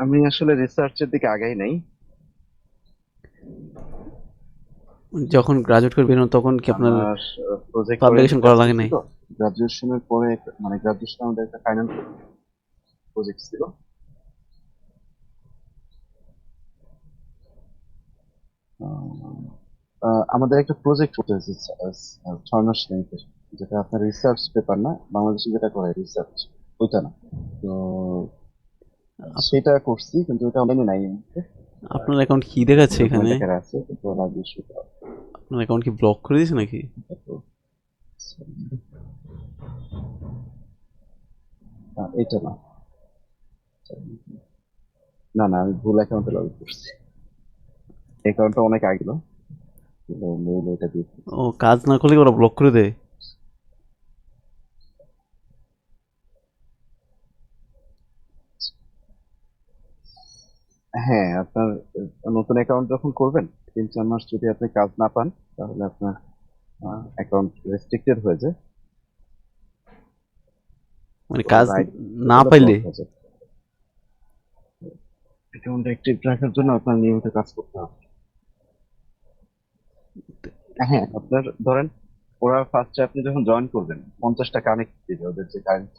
আমি আসলে রিসার্চের দিকে আগাই নাই। যখন গ্রাজুয়েট করে বেরোন তখন কি আপনার আমার প্রজেক্ট পাবলিকেশন ওরিয়েন্টেড কাজ করা লাগে করছি নাই? তো। গ্রাজুয়েশনের পরে মানে গ্রাজুয়েশন আমাদের একটা ফাইনাল প্রজেক্ট ছিল। আহ, আমাদের একটা প্রজেক্ট করতে হয়েছে 6 মাস লেন্থের, যেটা আপনার রিসার্চ পেপার না, বাংলাদেশে যেটা করে রিসার্চ ওইটা না। তো সেটা করছি, কিন্তু ওটা অনলাইনে নাই এই মুহূর্তে। আপনার অ্যাকাউন্ট কি দেখাচ্ছে এখানে? ডকুমেন্ট আকারে আছে, কিন্তু ওরা ইস্যু করা। আপনার অ্যাকাউন্ট কি ব্লক করে দিয়েছে নাকি? এটা না, না না, আমি ভুল অ্যাকাউন্টে লগ ইন করছি। অ্যাকাউন্টটা অনেক আগে ছিল, মেইল এটা দিয়েছি। ও, কাজ না করলে ওরা ব্লক করে দেয়? হ্যাঁ, আপনার নতুন অ্যাকাউন্ট যখন করবেন 3-4 মাস যদি আপনি কাজ না পান, তাহলে আপনার অ্যাকাউন্ট রেস্ট্রিক্টেড হয়ে যায়। মানে কাজ পুরো আইডি না পুরো পাইলে? ব্লক হয়ে যায়। অ্যাকাউন্ট অ্যাক্টিভ রাখার জন্য আপনার নিয়মিত কাজ করতে হবে। হ্যাঁ, আপনার ধরেন ওরা ফার্স্টে আপনি যখন জয়েন করবেন 50টা কানেক্ট দিবে, ওদের যে কারেন্ট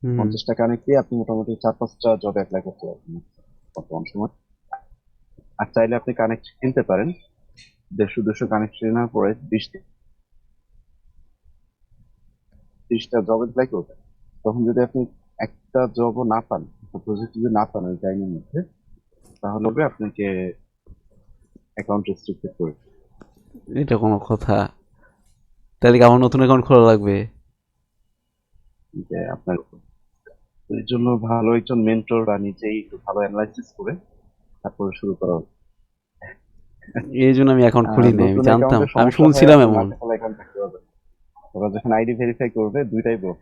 হুম। 50টা কানেক্ট দিয়ে আপনি মোটামুটি 4-5টা জব অ্যাপ্লাই করতে পারবেন বর্তমান সময়। আর চাইলে আপনি কানেক্ট কিনতে পারেন, 150-200 কানেক্ট নেওয়ার পরে 20-30টা জব অ্যাপ্লাই করবেন। তখন যদি আপনি একটা জবও না পান, প্রজেক্ট যদি না পান ওই টাইমের মধ্যে, তাহলে হবে আপনাকে অ্যাকাউন্ট রেস্ট্রিক্টেড করে এটা কোনো কথা? তাহলে কি আমার নতুন অ্যাকাউন্ট খোলা লাগবে? যে আপনার উপর। তো এই জন্য ভালো একজন মেন্টর বা নিজেই একটু ভালো অ্যানালাইসিস করে তারপরে শুরু করা উচিত। এই জন্য আমি অ্যাকাউন্ট খুলি নাই, আমি নতুন জানতাম, অ্যাকাউন্টে আমি সমস্যা হয়, শুনছিলাম আপনার এমন। মাল্টিপল অ্যাকাউন্ট থাকতে হবে। ওরা যখন আইডি ভেরিফাই করবে দুইটাই ব্লক।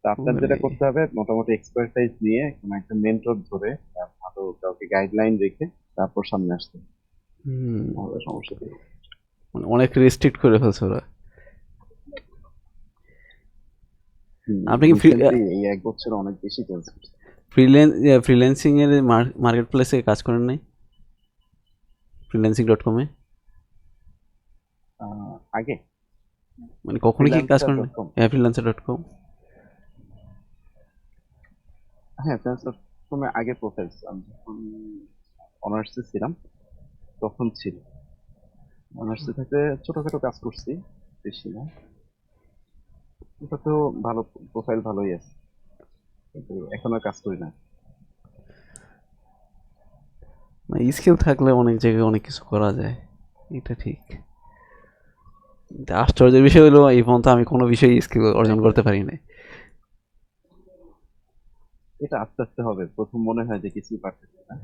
তো আপনার যেটা ওরে, করতে হবে মোটামুটি এক্সপার্টাইজ নিয়ে কোনো একটা মেন্টর ধরে ভালো কাউকে গাইডলাইন রেখে তারপর সামনে আসতে হবে। হুম, তাহলে সমস্যা নেই। মানে অনেক রেস্ট্রিক্ট করে ফেলছে ওরা। আপনি কি রিসেন্টলি এই 1 বছরে অনেক বেশি চেঞ্জ করছে। ফ্রিল্যান্সিং এর মার্কেট প্লেসে কাজ করেন নাই? freelancing.com-এ আগে মানে কখনো কি কাজ করেন নাই? ফ্রিল্যান্সার.কম। হ্যাঁ, freelancer.com। হ্যাঁ, ফ্রিল্যান্সার.কমে আগে প্রোফাইল আমি যখন অনার্সে ছিলাম তখন ছিল। অনার্সে থেকে ছোটখাটো কাজ করছি, বেশি না। ওটাতেও ভালো, প্রোফাইল ভালোই আছে, কিন্তু এখন আর কাজ করি না। স্কিল থাকলে অনেক জায়গায় অনেক কিছু করা যায়, এটা ঠিক। কিন্তু আশ্চর্যের বিষয় হলো এই পর্যন্ত আমি কোনো বিষয়ে স্কিল অর্জন করতে পারি নাই। এটা আস্তে আস্তে হবে, প্রথম মনে হয় যে কিছুই পারতেছে না।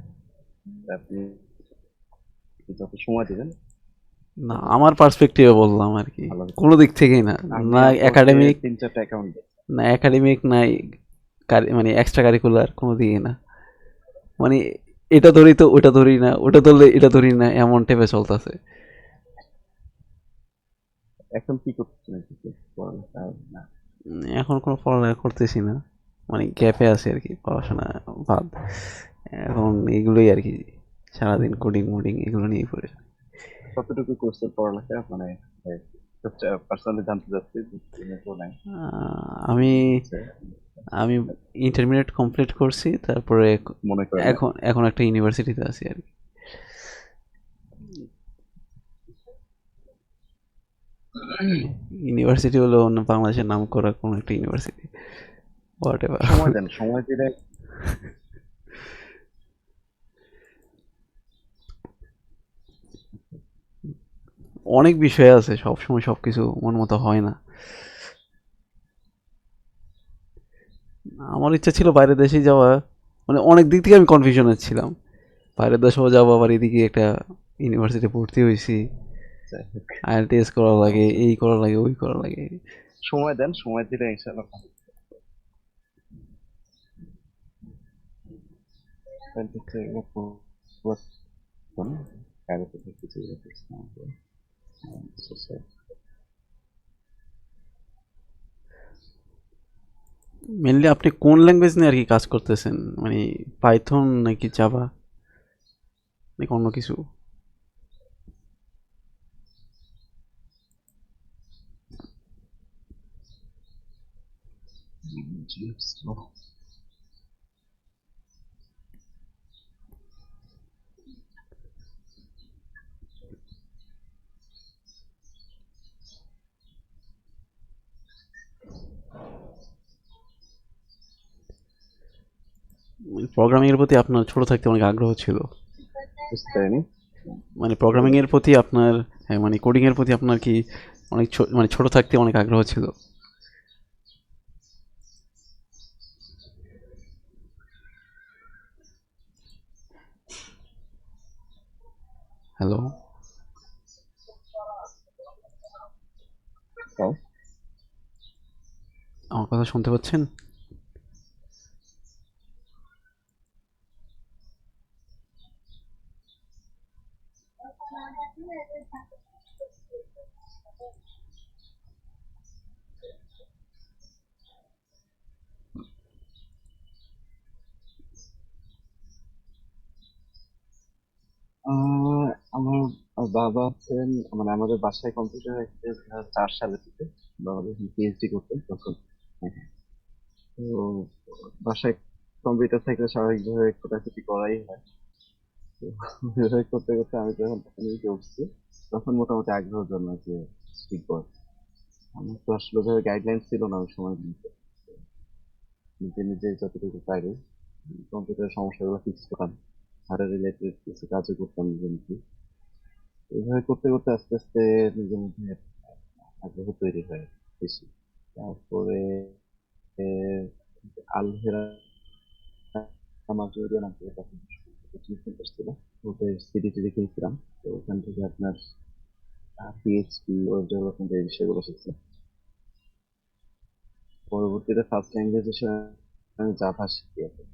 আপনি যত সময় দেবেন না, তত আমার পার্সপেক্টিভে বললাম আর কি, ভালো হবে। কোনো দিক থেকেই না। আমি না আপওয়ার্কে একাডেমিক, 3-4টা অ্যাকাউন্ট দিই। না একাডেমিক, নাই মানে এক্সট্রা কারিকুলার, কোনো দিকে না। মানে এটা ধরি তো ওটা ধরি না, ওটা ধরলে এটা ধরি না, এমন টাইপে চলতেছে। এখন কি করতেছেন আর কি? পড়ালেখা না? এখন কোনো পড়ালেখা করতেছি না, মানে গ্যাপে আছে আর কি, পড়াশোনা বাদ। এখন এগুলোই আর কি, সারাদিন কোডিং মোডিং এগুলো নিয়ে পড়ে। কতটুকু করছেন পড়ালেখা, মানে পার্সোনালি জানতে চাচ্ছি, তো নাই। আমি হচ্ছে আমি ইন্টারমিডিয়েট কমপ্লিট করছি, তারপরে মনে করেন না। এখন এখন একটা ইউনিভার্সিটিতে আছি আর কি। ইউনিভার্সিটি হলো অন্য বাংলাদেশের নাম করা কোনো একটা ইউনিভার্সিটি। What ever. সময় দেন, সময় দিলে অনেক বিষয় আছে, সবসময় সবকিছু মন মতো হয় না। আমার ইচ্ছা ছিল বাইরের দেশে যাওয়া, মানে অনেক দিক থেকে আমি কনফিউশনে ছিলাম, বাইরের দেশেও যাবো, আবার এদিকে একটা ইউনিভার্সিটি ভর্তি হয়েছি, যাই হোক, আইএলটিএস করা লাগে, সমস্যা নেই। এই করা লাগে, ওই করা লাগে। সময় দেন, সময় দিলে ইনশাআল্লাহ ভালো। 23 এগুলো plus one, বাইরে থেকে কিছু করতেছি না আমাদের। Society। মেনলি আপনি কোন ল্যাঙ্গুয়েজ নিয়ে আর কি কাজ করতেছেন, মানে পাইথন নাকি জাভা নাকি অন্য কিছু? slow। প্রোগ্রামিং এর প্রতি আপনার ছোট থাকতে অনেক আগ্রহ ছিল? বুঝতে পারিনি মানে কি প্রোগ্রামিং বললেন? এর প্রতি আপনার, হ্যাঁ মানে কোডিং এর প্রতি আপনার কি অনেক মানে ছোট থাকতে অনেক আগ্রহ ছিল? হ্যালো, তাও আমার কথা শুনতে পাচ্ছেন? আহ, আমার বাবা আছেন, মানে আমাদের বাসায় কম্পিউটার এসেছে 2004 সালে থেকে। বাবা যখন পিএইচডি করতেন তখন। হ্যাঁ, তো বাসায় কম্পিউটার থাকলে স্বাভাবিকভাবে খোঁটাখুটি করাই হয়। তো ওইভাবে করতে করতে আমি যখন নিতে উঠছি তখন মোটামুটি আগ্রহ জন্মায় যে শিখবো। আমার তো আসলে ওইভাবে গাইডলাইন ছিল না ওই সময়, কিন্তু নিজে নিজে যতটুকু পারি কম্পিউটারের সমস্যাগুলো ফিক্স করতাম, আরো রিলেটেড কিছু কাজও করতাম নিজে নিজে। এইভাবে করতে করতে আস্তে আস্তে নিজের মধ্যে আগ্রহ তৈরি হয় বেশি। তারপরে আলহেরা মাজুরিয়া নামে একটা কোচিং সেন্টার ছিল, ওদের সিডি টিডি কিনছিলাম। তো ওখান থেকে আপনার পিএইচপি, ওয়েব ডেভেলপমেন্ট এই বিষয়গুলো শিখছি। পরবর্তীতে ফার্স্ট ল্যাঙ্গুয়েজ হিসেবে আমি জাভা শিখি এখন।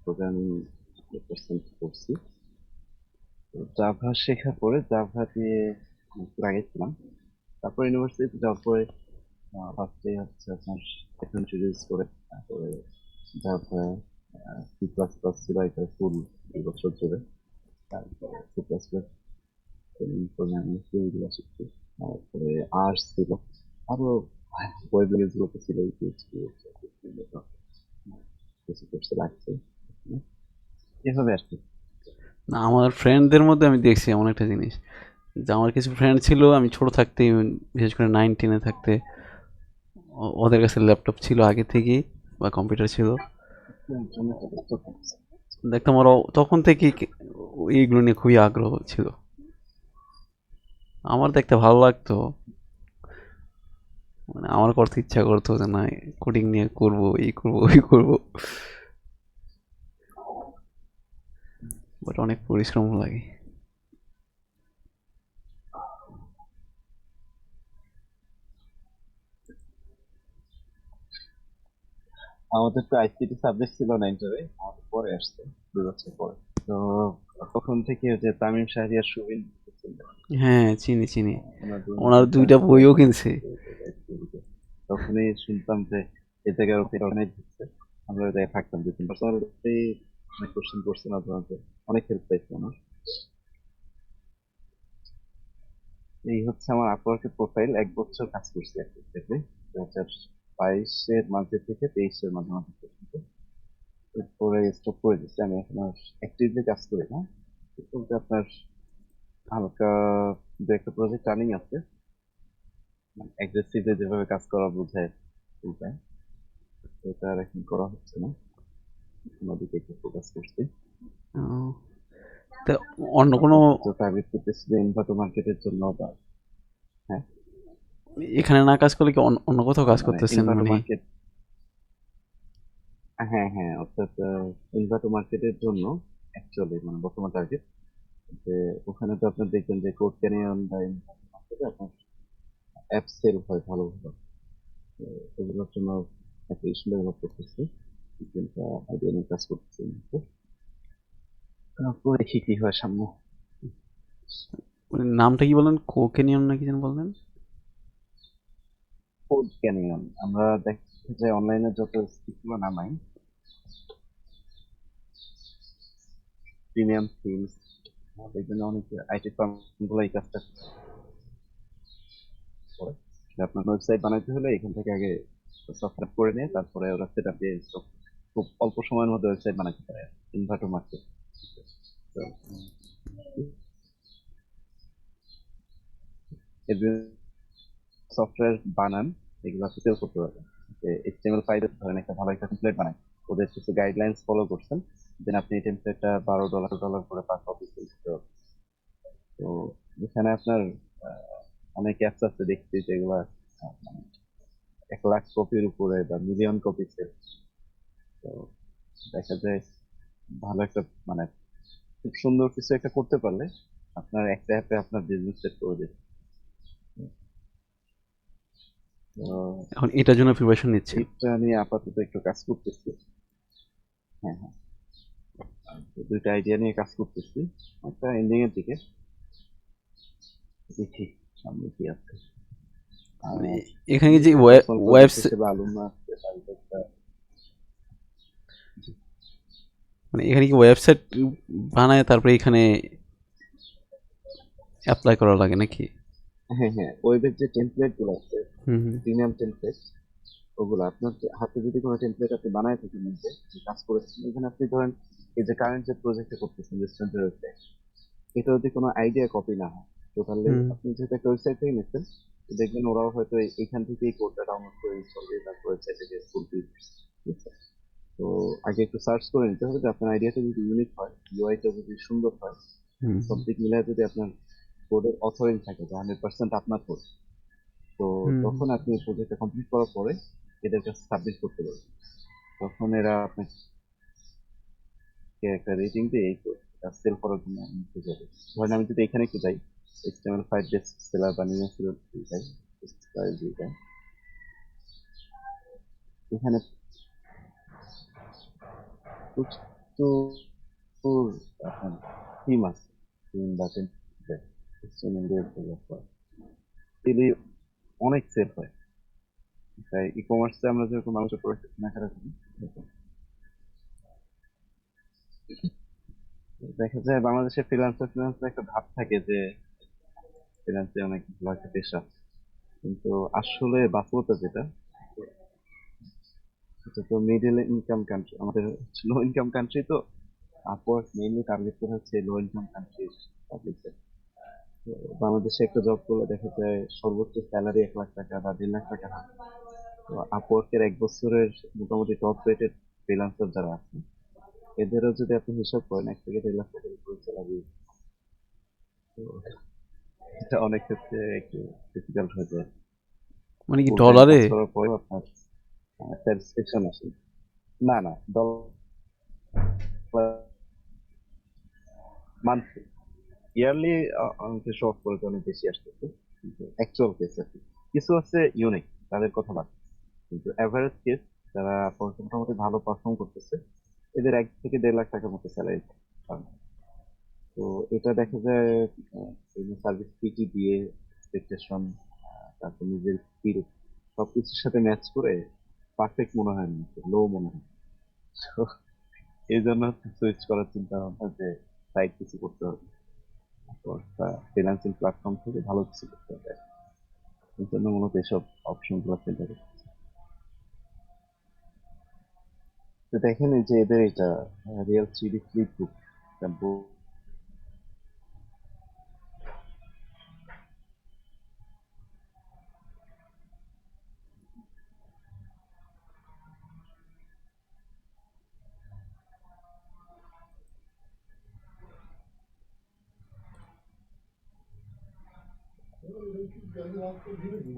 প্রোগ্রামিং করছি। তো জাভা শেখার পরে জাভা দিয়ে একটু আগে ছিলাম। তারপর ইউনিভার্সিটিতে যাওয়ার পরে ফার্স্টে হচ্ছে আপনার ইন্ট্রোডিউস করে, তারপরে জাভা, সি প্লাস প্লাস ছিল এটা ফুল 2 বছর ধরে। তারপরে সি প্লাস প্লাস প্রোগ্রামিং এগুলো শিখছি। তারপরে আর্টস ছিল, আরো ওয়েব ল্যাঙ্গুয়েজ গুলোতে ছিল পিএইচপি, কিছু কোর্সে লাগছে এভাবে আর কি। না, আমার ফ্রেন্ডদের মধ্যে আমি দেখছি এমন একটা জিনিস, যে আমার কিছু ফ্রেন্ড ছিল আমি ছোট থাকতে, বিশেষ করে 9-10 থাকতে, ওদের কাছে ল্যাপটপ ছিল আগে থেকেই বা কম্পিউটার ছিল। জন্য তো বুঝতে পারছি। দেখতাম ওরা তখন থেকেই এইগুলো নিয়ে খুবই আগ্রহ ছিল। আমার দেখতে ভালো লাগতো, মানে আমার করতে ইচ্ছা করতো যে না, কোডিং নিয়ে করবো, এই করবো, ওই করবো, বাট অনেক পরিশ্রম লাগে। আমাদের তো আইসিটি সাবজেক্ট ছিল না ইন্টারে, আমাদের পরে আসছে 2 বছর পরে। তো তখন থেকে ওই যে তামিম শাহরিয়ার সুবিন ছিল, হ্যাঁ, চিনি চিনি, ওনার ওনার দুজনের 2টা বইও কিনছে। তখনই শুনতাম যে এই জায়গায় ওকে অনেক দিচ্ছে। আমরা ওই জায়গায় থাকতাম 2-3 বছর, অনেক কোশ্চেন করছে না তোমাকে, অনেক হেল্প পাইছে আমার। এই হচ্ছে আমার আপওয়ার্কের প্রোফাইল, 1 বছর কাজ করছি অ্যাক্টিভলি 2022-এর মাঝে থেকে 23-এর মাঝামাঝি পর্যন্ত। এরপরে স্টপ করে দিচ্ছি, আমি এখন আর অ্যাক্টিভলি কাজ করি না। বলতে আপনার হালকা 2-একটা প্রজেক্ট রানিং আছে, অ্যাগ্রেসিভলি যেভাবে কাজ করা বোঝায় বোঝায়। এটা আর এখন করা হচ্ছে না, অন্যদিকে একটু ফোকাস করছি। আহ, তা অন্য কোনো আপাতত টার্গেট করতেছি যে ইনভার্টার মার্কেটের জন্য বা হ্যাঁ এখানে না কাজ করলে কি অন্য কোথাও কাজ মানে করতেছেন ইনভার্টার মানে? মার্কেট, হ্যাঁ হ্যাঁ, অর্থাৎ ইনভার্টার মার্কেটের জন্য অ্যাকচুয়ালি মানে বর্তমান টার্গেট যে ওখানে তো আপনার দেখবেন যে কোড ক্যানিয়ন বা ইনভার্টার মার্কেটে আপনার অ্যাপ সেল হয় ভালো ভালো। তো এগুলোর জন্য একটা ইস্যু ডেভেলপ করতেছি, তিনটা আইডিয়া নিয়ে কাজ করতেছি। তারপর দেখি কি হয় সামনে। মানে নামটা কি বলেন, কোকেনিয়ন নাকি যেন বললেন? কোড ক্যানিয়ন আমরা দেখি যে অনলাইনে যত স্কিপগুলো নামাই, প্রিমিয়াম থিমস, দেখবেন অনেক আইটি ফার্ম গুলো এই কাজটা করে। যে আপনার ওয়েবসাইট বানাইতে হলে এখান থেকে আগে সফটওয়্যার করে নিয়ে তারপরে ওরা সেট আপ দিয়ে খুব অল্প সময়ের মধ্যে ওয়েবসাইট বানাতে পারে ইনভার্টার মার্কেট। সফটওয়্যার বানান, এগুলো আপনি সেল করতে পারবেন। যে HTML5 ধরেন একটা ভালো একটা টেমপ্লেট বানাই, ওদের কিছু গাইডলাইন্স ফলো করছেন, দেন আপনি এই টেমপ্লেটটা $12 করে পার কপি সেল করতে পারবেন। তো এখানে আপনার অনেক অ্যাপস আছে দেখছি যেগুলো মানে 1 লাখ কপির উপরে বা মিলিয়ন কপি সেল। তো দেখা যায় ভালো একটা মানে খুব সুন্দর কিছু একটা করতে পারলে আপনার একটা অ্যাপে আপনার বিজনেস সেট করে দেবে। তো এখন এটার জন্য প্রিপারেশন নিচ্ছেন? এইটা নিয়ে আপাতত একটু কাজ করতেছি। হ্যাঁ হ্যাঁ, তো দুইটা আইডিয়া নিয়ে কাজ করতেছি, একটা এন্ডিং এর দিকে, দেখি সামনে কি আছে। মানে আর এখানে যে নিজের পার্সোনাল প্রজেক্ট ওয়েবসাইট, হিসেবে আলুমনা আছে, তারপর একটা মানে এখানে কি ওয়েবসাইট বানায় তারপরে এখানে অ্যাপ্লাই করা লাগে নাকি? হ্যাঁ হ্যাঁ, ওয়েবের যে টেমপ্লেট গুলো আছে, হুম হুম। প্রিমিয়াম টেমপ্লেট, ওগুলো আপনার হাতে যদি কোনো টেমপ্লেট আপনি বানায় থাকেন নিজে, যে কাজ করেছেন এখানে, আপনি ধরেন এই যে কারেন্ট যে প্রজেক্টে করতেছেন রেস্টুরেন্টের ওয়েবসাইট, এটা যদি কোনো আইডিয়া কপি না হয় টোটালি, হুম। আপনি যেহেতু একটা ওয়েবসাইট থেকে নিচ্ছেন, তো দেখবেন ওরাও হয়তো এইখান থেকে এই কোডটা ডাউনলোড করে ইনস্টল দিয়ে তারপর ওয়েবসাইটে গিয়ে করবে। তো আগে একটু সার্চ করে নিতে হবে যে আপনার আইডিয়াটা যদি ইউনিক হয়, ইউআইটা যদি সুন্দর হয়, হুম সব দিক মিলায় যদি আপনার কোডের অথরিং থাকে যে 100% আপনার কোড, তো হুম। তখন আপনি প্রজেক্টটা কমপ্লিট করার পরে এদের কাছে সাবমিট করতে পারবেন। তখন এরা আপনাকে একটা রেটিং দিয়ে এই কোডটা সেল করার জন্য নিতে যাবে। ধরেন আমি যদি এখানে একটু যাই, HTML5 বেস্ট সেলার বা নিউ সেলার যাই, যাই, এখানে প্রচুর আপনার থিম আছে, থিম বা HTML দিয়ে develop করা। এগুলি অনেক সেল হয়। তাই ই কমার্সে আমরা যেরকম মানুষের প্রোডাক্ট কেনাকাটা করি, এরকম। দেখা যায় বাংলাদেশে ফ্রিল্যান্সার একটা ভাব থাকে যে ফ্রিল্যান্সে অনেক ভালো একটা পেশা, কিন্তু আসলে বাস্তবতা যেটা, এটা তো মিডল ইনকাম কান্ট্রি, আমাদের লো ইনকাম কান্ট্রি, তো আপওয়ার্ক মেইনলি টার্গেট করা হচ্ছে লো ইনকাম কান্ট্রির পাবলিক। তো বাংলাদেশে একটা জব করলে দেখা যায় সর্বোচ্চ স্যালারি 1 লাখ টাকা বা 1.5 লাখ টাকা হয়। তো আপওয়ার্কের 1 বছরের মোটামুটি টপ রেটেড ফ্রিল্যান্সার যারা আছে, এদেরও যদি আপনি হিসাব করেন 1 থেকে 1.5 লাখের উপরে স্যালারি, তো এটা অনেক ক্ষেত্রে একটু ডিফিকাল্ট হয়ে যায়। মানে কি ফুল টাইম ডলারে? কাজ করার পরেও আপনার স্যাটিসফ্যাকশন আসে না। না না, ডলার মান্থলি, ইয়ারলি অনেকে শখ করে তো অনেক বেশি আসতেছে, কিন্তু অ্যাকচুয়াল কেস আর কি কিছু আছে ইউনিক, তাদের কথা বাদ, কিন্তু অ্যাভারেজ কেস যারা মোটামুটি ভালো পারফর্ম করতেছে, এদের 1 থেকে 1.5 লাখ টাকার মতো স্যালারি। তো এটা দেখা যায় সার্ভিস পিটি দিয়ে এক্সপেকটেশন, তারপর নিজের স্কিল সবকিছুর সাথে ম্যাচ করে পারফেক্ট মনে হয় না, লো মনে হয়। তো এই জন্য সুইচ করার চিন্তা ভাবনা যে সাইড কিছু করতে হবে, ফ্রিল্যান্সিং প্ল্যাটফর্ম থেকে ভালো কিছু করতে হবে, এই জন্য মূলত এসব অপশন গুলো চিন্তা করি। তো দেখেন এই যে এদের এটা রিয়েল 3D ফ্লিপ বুক,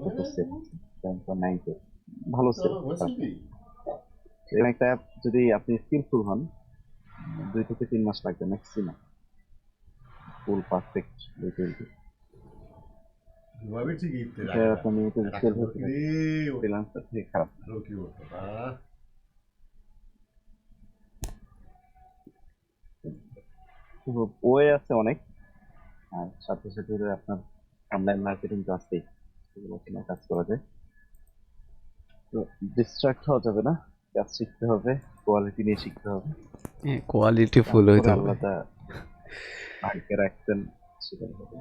কত সেল 7.9 ভালো সেল। এরকম একটা অ্যাপ যদি আপনি স্কিলফুল হন 2 থেকে 3 মাস লাগবে ম্যাক্সিমাম ফুল পারফেক্ট ডিটেইলস। এটা আপনার নিয়মিত সেল হতে থাকে ফ্রিল্যান্সার থেকে খারাপ না। ওয়ে আছে অনেক, আর সাথে সাথে আপনার অনলাইন মার্কেটিং তো আছেই, সেগুলো কিনে কাজ করা যায়। তো ডিস্ট্রাক্ট হওয়া যাবে না, কাজ শিখতে হবে, কোয়ালিটি নিয়ে শিখতে হবে। কোয়ালিটি ফুল তারপরে হইতে হবে। আল্লাহ ভাগ্যে রাখতেন সেটা হবে।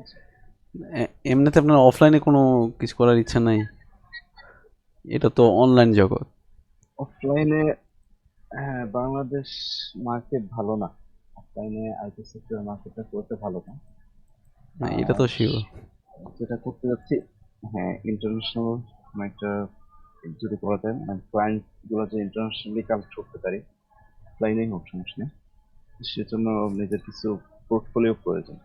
এমনিতে আপনার অফলাইনে কোনো কিছু করার ইচ্ছা নাই? এটা তো অনলাইন জগৎ। অফলাইনে হ্যাঁ, বাংলাদেশ মার্কেট ভালো না, অফলাইনে আইটি সেক্টর মার্কেটটা করতে ভালো না। না, এটা তো আর শিওর। যেটা করতে যাচ্ছি, হ্যাঁ ইন্টারন্যাশনাল একটা যদি করা যায়, ক্লায়েন্ট গুলো যে ইন্টারন্যাশনালি কালেক্ট করতে পারি, অফলাইনেই হোক সমস্যা নেই, সেজন্য নিজের কিছু পোর্টফোলিও প্রয়োজন।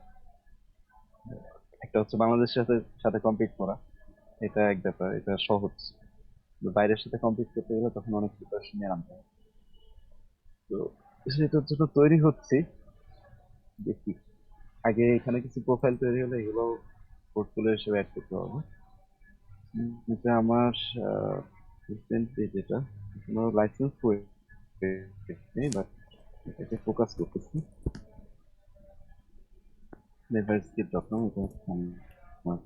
একটা হচ্ছে বাংলাদেশের সাথে সাথে কম্পিট করা, এটা এক ব্যাপার, এটা সহজ। কিন্তু বাইরের সাথে কম্পিট করতে গেলে তখন অনেক প্রিপারেশন নিয়ে আনতে হয়। তো সেটার জন্য তৈরি হচ্ছি, দেখি। আগে এখানে কিছু প্রোফাইল তৈরি হলে এগুলো পোর্টফোলিও হিসেবে অ্যাড করতে হবে। এটা আমার রিসেন্টলি যেটা এখনো লাইসেন্স নেই, বাট এটাকে ফোকাস করতেছি। নেভার স্কিপ ডট কম, এটা হচ্ছে আমার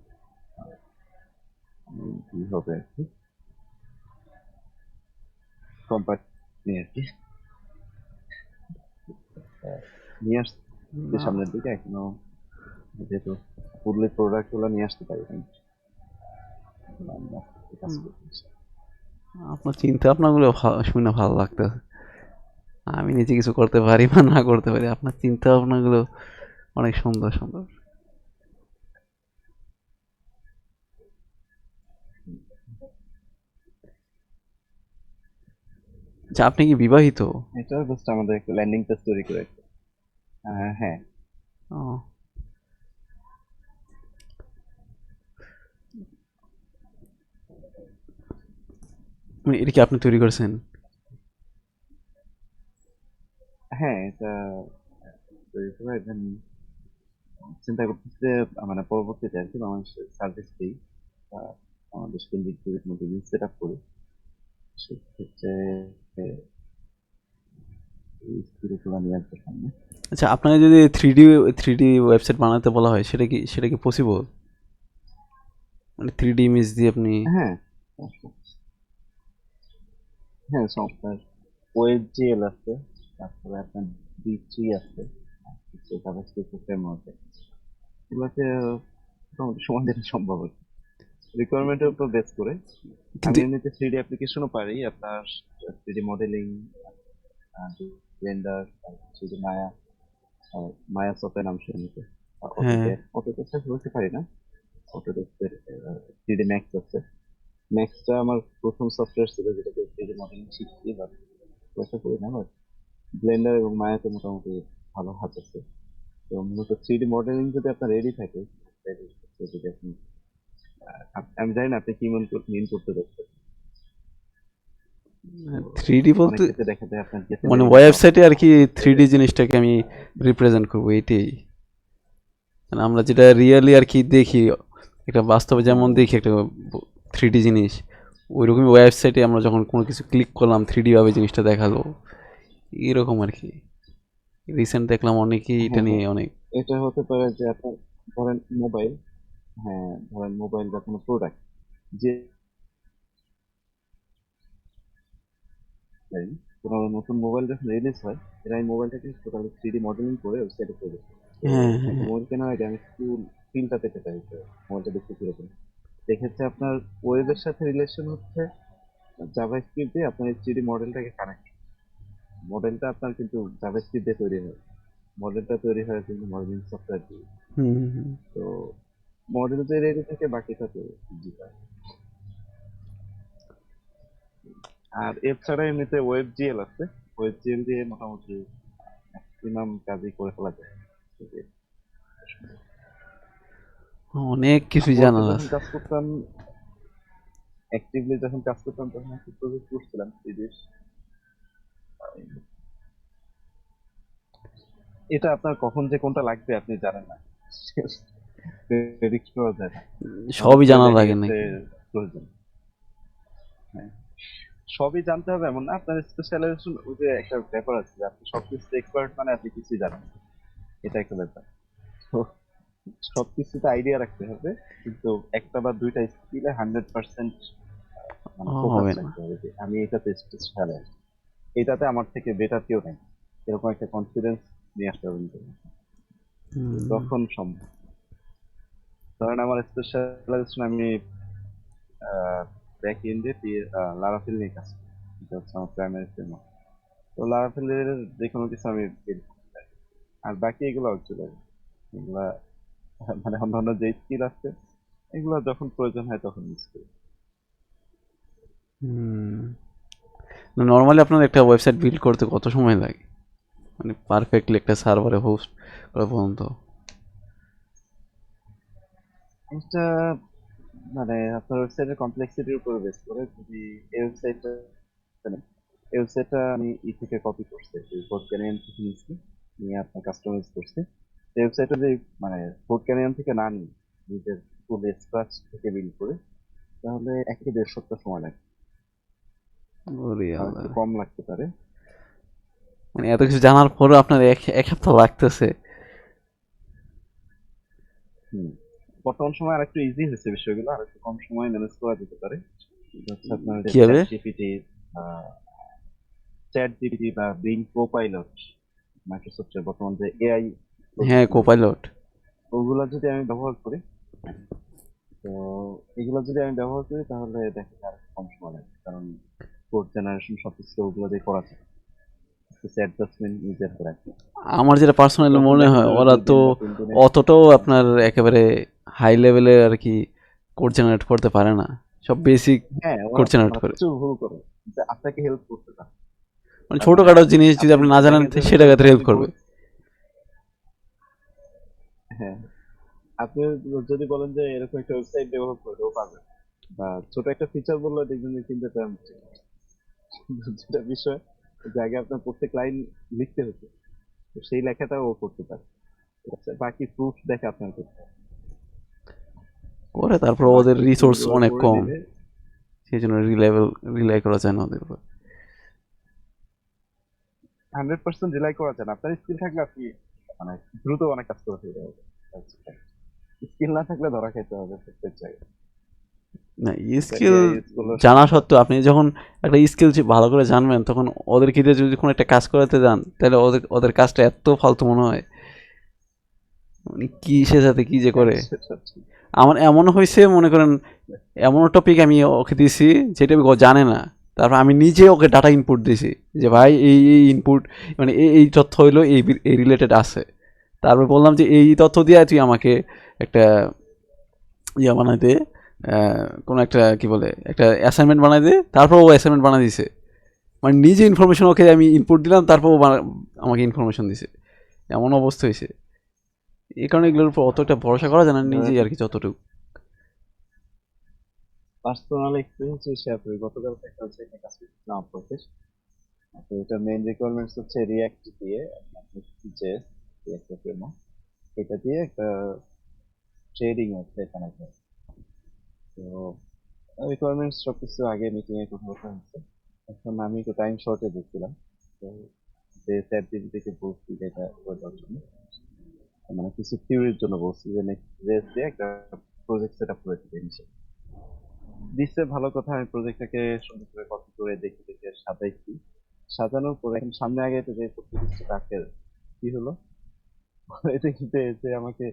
কি হবে আর কি, কোম্পানি আর কি। নিয়ে আসছি না, সামনের দিকে, এখনো যেহেতু ফুললি প্রোডাক্ট গুলো নিয়ে আসতে পারি নাই, আমরা কাজ করতেছি। আপনার চিন্তা ভাবনাগুলো শুনে ভালো লাগতেছে। আমি নিজে কিছু করতে পারি বা না করতে পারি, আপনার চিন্তা ভাবনাগুলো অনেক সুন্দর সুন্দর। আচ্ছা, আপনি কি বিবাহিত? এটা জাস্ট আমাদের একটা ল্যান্ডিং পেজ তৈরি করে রাখছি। হ্যাঁ, ও, মানে এটা কি আপনি তৈরি করেছেন? হ্যাঁ এটা তৈরি করে এখন চিন্তা করতেছি যে মানে পরবর্তীতে আর কি বাংলাদেশের সার্ভিস দিই, বা বাংলাদেশ কেন্দ্রিক যদি কোনো বিজনেস সেট আপ করি, সেক্ষেত্রে এই স্কিলগুলো নিয়ে আসবে সামনে। আচ্ছা, আপনাকে যদি থ্রি ডি ওয়েবসাইট বানাতে বলা হয়, সেটা কি পসিবল? মানে 3D ইমেজ দিয়ে আপনি? হ্যাঁ, হ্যাঁ সফটওয়্যার ওয়েব জিএল আছে, তারপরে আপনার ডি3 আছে, আর কিছু জাভাস্ক্রিপ্ট ফ্রেমওয়ার্ক আছে। এগুলোতে মোটামুটি সমান দিতে সম্ভব আর কি, রিকোয়ারমেন্টের উপর বেস করে। আমি কিন্তু এমনিতে 3D অ্যাপ্লিকেশনও পারি, আপনার 3D মডেলিং, ব্লেন্ডার, থ্রিডি মায়া, মায়া সফটওয়্যার নাম শুনেছি, হ্যাঁ, অটোক্যাড। অটোক্যাড বলতে পারি না, অটোডেস্কের 3D ম্যাক্স আছে। ম্যাক্সটা আমার প্রথম সফটওয়্যার ছিল যেটাতে 3D মডেলিং শিখছি, বাট পয়সা করি না। বাট ব্লেন্ডার এবং মায়াতে মোটামুটি ভালো হাত আছে। তো মূলত 3D মডেলিং যদি আপনার রেডি থাকে, ready হচ্ছে যদি আপনি আমি জানি না আপনি কি মিন করতে যাচ্ছেন। তো 3D অনেক বলতে ক্ষেত্রে দেখা যায় আপনার যেতে মানে দেরি না বা ওয়েবসাইটে আর কি 3D জিনিসটাকে আমি রিপ্রেজেন্ট করবো, এটাই। মানে আমরা যেটা রিয়েলি আর কি দেখি, একটা বাস্তবে যেমন হ্যাঁ, দেখি একটা 3D জিনিস, ওইরকমই ওয়েবসাইটে আমরা যখন কোনো কিছু ক্লিক করলাম 3D ভাবে জিনিসটা দেখালো, এরকম আর কি। রিসেন্ট দেখলাম অনেকেই এটা হ্যাঁ, নিয়ে হ্যাঁ, অনেক। এটা হতে পারে যে আপনার ধরেন মোবাইল, হ্যাঁ ধরেন মোবাইল বা কোনো প্রোডাক্ট যে কোনো নতুন মোবাইল যখন রিলিজ হয়, এরা এই মোবাইলটাকে টোটালি 3D মডেলিং করে ওয়েবসাইটে করে দেয়। তো হ্যাঁ, হ্যাঁ, একটা হ্যাঁ। মোবাইল কেনার আগে আমি ফুল ফিলটা পেতে পারি যে মোবাইলটা দেখতে কিরকম। সেক্ষেত্রে আপনার ওয়েবের সাথে রিলেশন হচ্ছে জাভাস্ক্রিপ্ট দিয়ে আপনার এই 3D মডেলটাকে কানেক্ট। মডেলটা আপনার কিন্তু জাভাস্ক্রিপ্ট দিয়ে তৈরি হয়, মডেলটা তৈরি হয় কিন্তু মডেলিং সফটওয়্যার দিয়ে। হুম, হুম, হুম। তো মডেল যে রেডি থাকে বাকিটা তো digital। আর এছাড়া এমনিতে ওয়েব জিএল আছে, ওয়েব জিএল দিয়ে মোটামুটি ম্যাক্সিমাম কাজই করে ফেলা যায়। যদি অনেক কিছুই আপওয়ার্কে জানার যখন আছে। কাজ করতাম, অ্যাক্টিভলি যখন কাজ করতাম, তখন একটা প্রজেক্ট করছিলাম বিদেশ। এটা আপনার কখন যে কোনটা লাগবে আপনি জানেন না, প্রেডিক্ট করা যায় না। হঠাৎ সবই করে জানার দেখা লাগে গেছে নাকি? প্রয়োজন। হ্যাঁ, সবই জানতে হবে এমন না। আপনার স্পেশালাইজেশন, ওই যে একটা ব্যাপার আছে যে আপনি সবকিছুতে এক্সপার্ট মানে আপনি কিছুই জানেন না। এটা একটা ব্যাপার। তো সবকিছুতে আইডিয়া রাখতে হবে, কিন্তু একটা বা দুইটা স্কিলে 100% মানে ফোকাস হবে না। রাখতে হবে যে আমি এটাতে স্পেশালাইজ, এটাতে আমার থেকে বেটার কেউ নেই, এরকম একটা কনফিডেন্স নিয়ে আসতে হবে নিজের মধ্যে। তো হুম, তখন সম্ভব। ধরেন আমার স্পেশালাইজেশন, আমি ব্যাক এন্ডে লারাভেল নিয়ে কাজ করি। এটা হচ্ছে আমার প্রাইমারি ফ্রেমওয়ার্ক। তো লারাভেলের যে কোনো কিছু আমি build করতে পারি। আর বাকি এগুলো অক্সিলারি, এগুলা মানে অন্যান্য যে স্কিল আছে, এগুলো যখন প্রয়োজন হয় তখন ইউজ করি। হুম। নর্মালি আপনার একটা ওয়েবসাইট বিল্ড করতে কত সময় লাগে, মানে পারফেক্টলি একটা সার্ভারে হোস্ট করা পর্যন্ত? এটা মানে আপনার ওয়েবসাইটের কমপ্লেক্সিটির উপর বেস করে। যদি এই ওয়েবসাইটটা, মানে এই ওয়েবসাইটটা আমি থেকে কপি করছি, কোড ক্যানিয়ন থেকে নিয়েছি, নিয়ে আপনার কাস্টমাইজ করছি। এই ওয়েবসাইটটা যদি মানে কোড ক্যানিয়ন থেকে না নিই, নিজের ফুল স্ক্র্যাচ থেকে বিল্ড করে, তাহলে 1 থেকে 1.5 সপ্তাহ সময় লাগে, ওরে আর আল্লাহ! একটু কম লাগতে পারে। মানে এত কিছু জানার পরেও আপনার এক সপ্তাহ লাগতেছে? হুম, বর্তমান সময় আর একটু ইজি হয়েছে বিষয়গুলো, আর একটু কম সময় ম্যানেজ করা যেতে পারে। এটা হচ্ছে আপনার যে কিভাবে? চ্যাট জিপিটি বা বিং কোপাইলট, মাইক্রোসফটের বর্তমান যে এআই হ্যাঁ, প্রযুক্তি, কোপাইলট। ওগুলা যদি আমি ব্যবহার করি, তো এগুলো যদি আমি ব্যবহার করি তাহলে দেখা যায় আর একটু কম সময় লাগে, কারণ কোড জেনারেশন সবকিছু ওগুলো দিয়ে করা যায়, কিছু অ্যাডজাস্টমেন্ট নিজের করে। আমার যেটা পার্সোনালি তখন মনে দেখা হয় যাবে ওরা 2 দিন তো বা 3 দিনে। অতটাও আপনার একেবারে হাই লেভেলের আর কি কোড জেনারেট করতে পারে না, সব বেসিক হ্যাঁ, ওরা কোড জেনারেট মানে করে। প্রচুর ভুল করে, যে আপনাকে হেল্প করতে পারে। মানে তার মানে ছোটখাটো জিনিস যদি আপনি আপনি না জানেন দেখা যাবে সেটা যে ক্ষেত্রে হেল্প আপনি করবে। হ্যাঁ, আপনি যদি বলেন যে এরকম একটা ওয়েবসাইট ডেভেলপ করতে, ও পারবে। বা ছোট একটা ফিচার বললে দেখবেন যে 3-4 মিনিট। যেটা বিষয়, যে আগে আপনার প্রত্যেক লাইন লিখতে হতো, তো সেই লেখাটা ও করতে পারে। ঠিক আছে, বাকি প্রুফ দেখে আপনার করতে হবে। করে তারপর ওদের বাকি রিসোর্স ও অনেক করে কম, দিলে। সেই জন্য রিলাই করা যায় না ওদের উপর। 100% রিলাই করা যায় না। আপনার স্কিল থাকলে আপনি মানে দ্রুত অনেক কাজ করে ফেলতে হবে। স্কিল না থাকলে ধরা খেতে হবে প্রত্যেক জায়গায়। না, এটা স্কিল এআই ইউজ করলেও জানা সমস্যা আছে। সত্ত্বেও আপনি যখন একটা স্কিল ভালো করে জানবেন তখন ওদেরকে দিয়ে যদি কোনো একটা কাজ করাতে যান তাহলে ওদের ওদের কাজটা এত ফালতু মনে হয়, মানে কি সে সাথে কি যে হ্যাঁ, করে। সেটা ঠিক। আমার এমন হয়েছে মনে করেন, এমন টপিক আমি ওকে দিছি যেটা ও জানে না, তারপর আমি নিজে ওকে ডাটা ইনপুট দিছি যে ভাই এই ইনপুট, মানে এই তথ্য হইলো এই রিলেটেড আছে। তারপর বললাম যে এই তথ্য দিয়ে তুই আমাকে একটা ইয়া বানাই দে, কোনো একটা কি বলে একটা অ্যাসাইনমেন্ট বানাই দে। তারপর ও অ্যাসাইনমেন্ট বানাই দিছে, মানে নিজে ইনফরমেশন ওকে আমি ইনপুট দিলাম, তারপর ও আমাকে ইনফরমেশন দিছে। এমন অবস্থা হয়েছে। এই কারণে এগুলোর উপর অতটা ভরসা করা যায় না, নিজেই আর কি যতটুকু। পার্সোনাল এক্সপিরিয়েন্স শেয়ার করি। গতকাল একটা হচ্ছে একটা কাজ করছিলাম আপওয়ার্কে। তো এটা মেইন রিকোয়ারমেন্টস হচ্ছে রিঅ্যাক্ট দিয়ে যে একটা ফ্রেমওয়ার্ক, এটা দিয়ে একটা ট্রেডিং ওয়েবসাইট বানাতে হবে। তো রিকোয়ারমেন্টস সবকিছু আগে মিটিং এ কথা বলা হচ্ছে। এখন আমি একটু টাইম শর্টে দেখছিলাম, তো যে চ্যাট জিপিটিকে বলছি যে এটা করে দেওয়ার জন্য, মানে কিছু থিওরির জন্য বলছি যে নেক্সট জেএস দিয়ে একটা প্রজেক্ট সেট আপ করে দিতে নিচে দিচ্ছে। ভালো কথা, আমি প্রজেক্টটাকে সুন্দর করে কপি করে দেখে দেখে সাজাইছি। সাজানোর পরে এখন সামনে আগে যে 25টা ট্রাকের কি হলো, এটা কিন্তু এসে আমাকে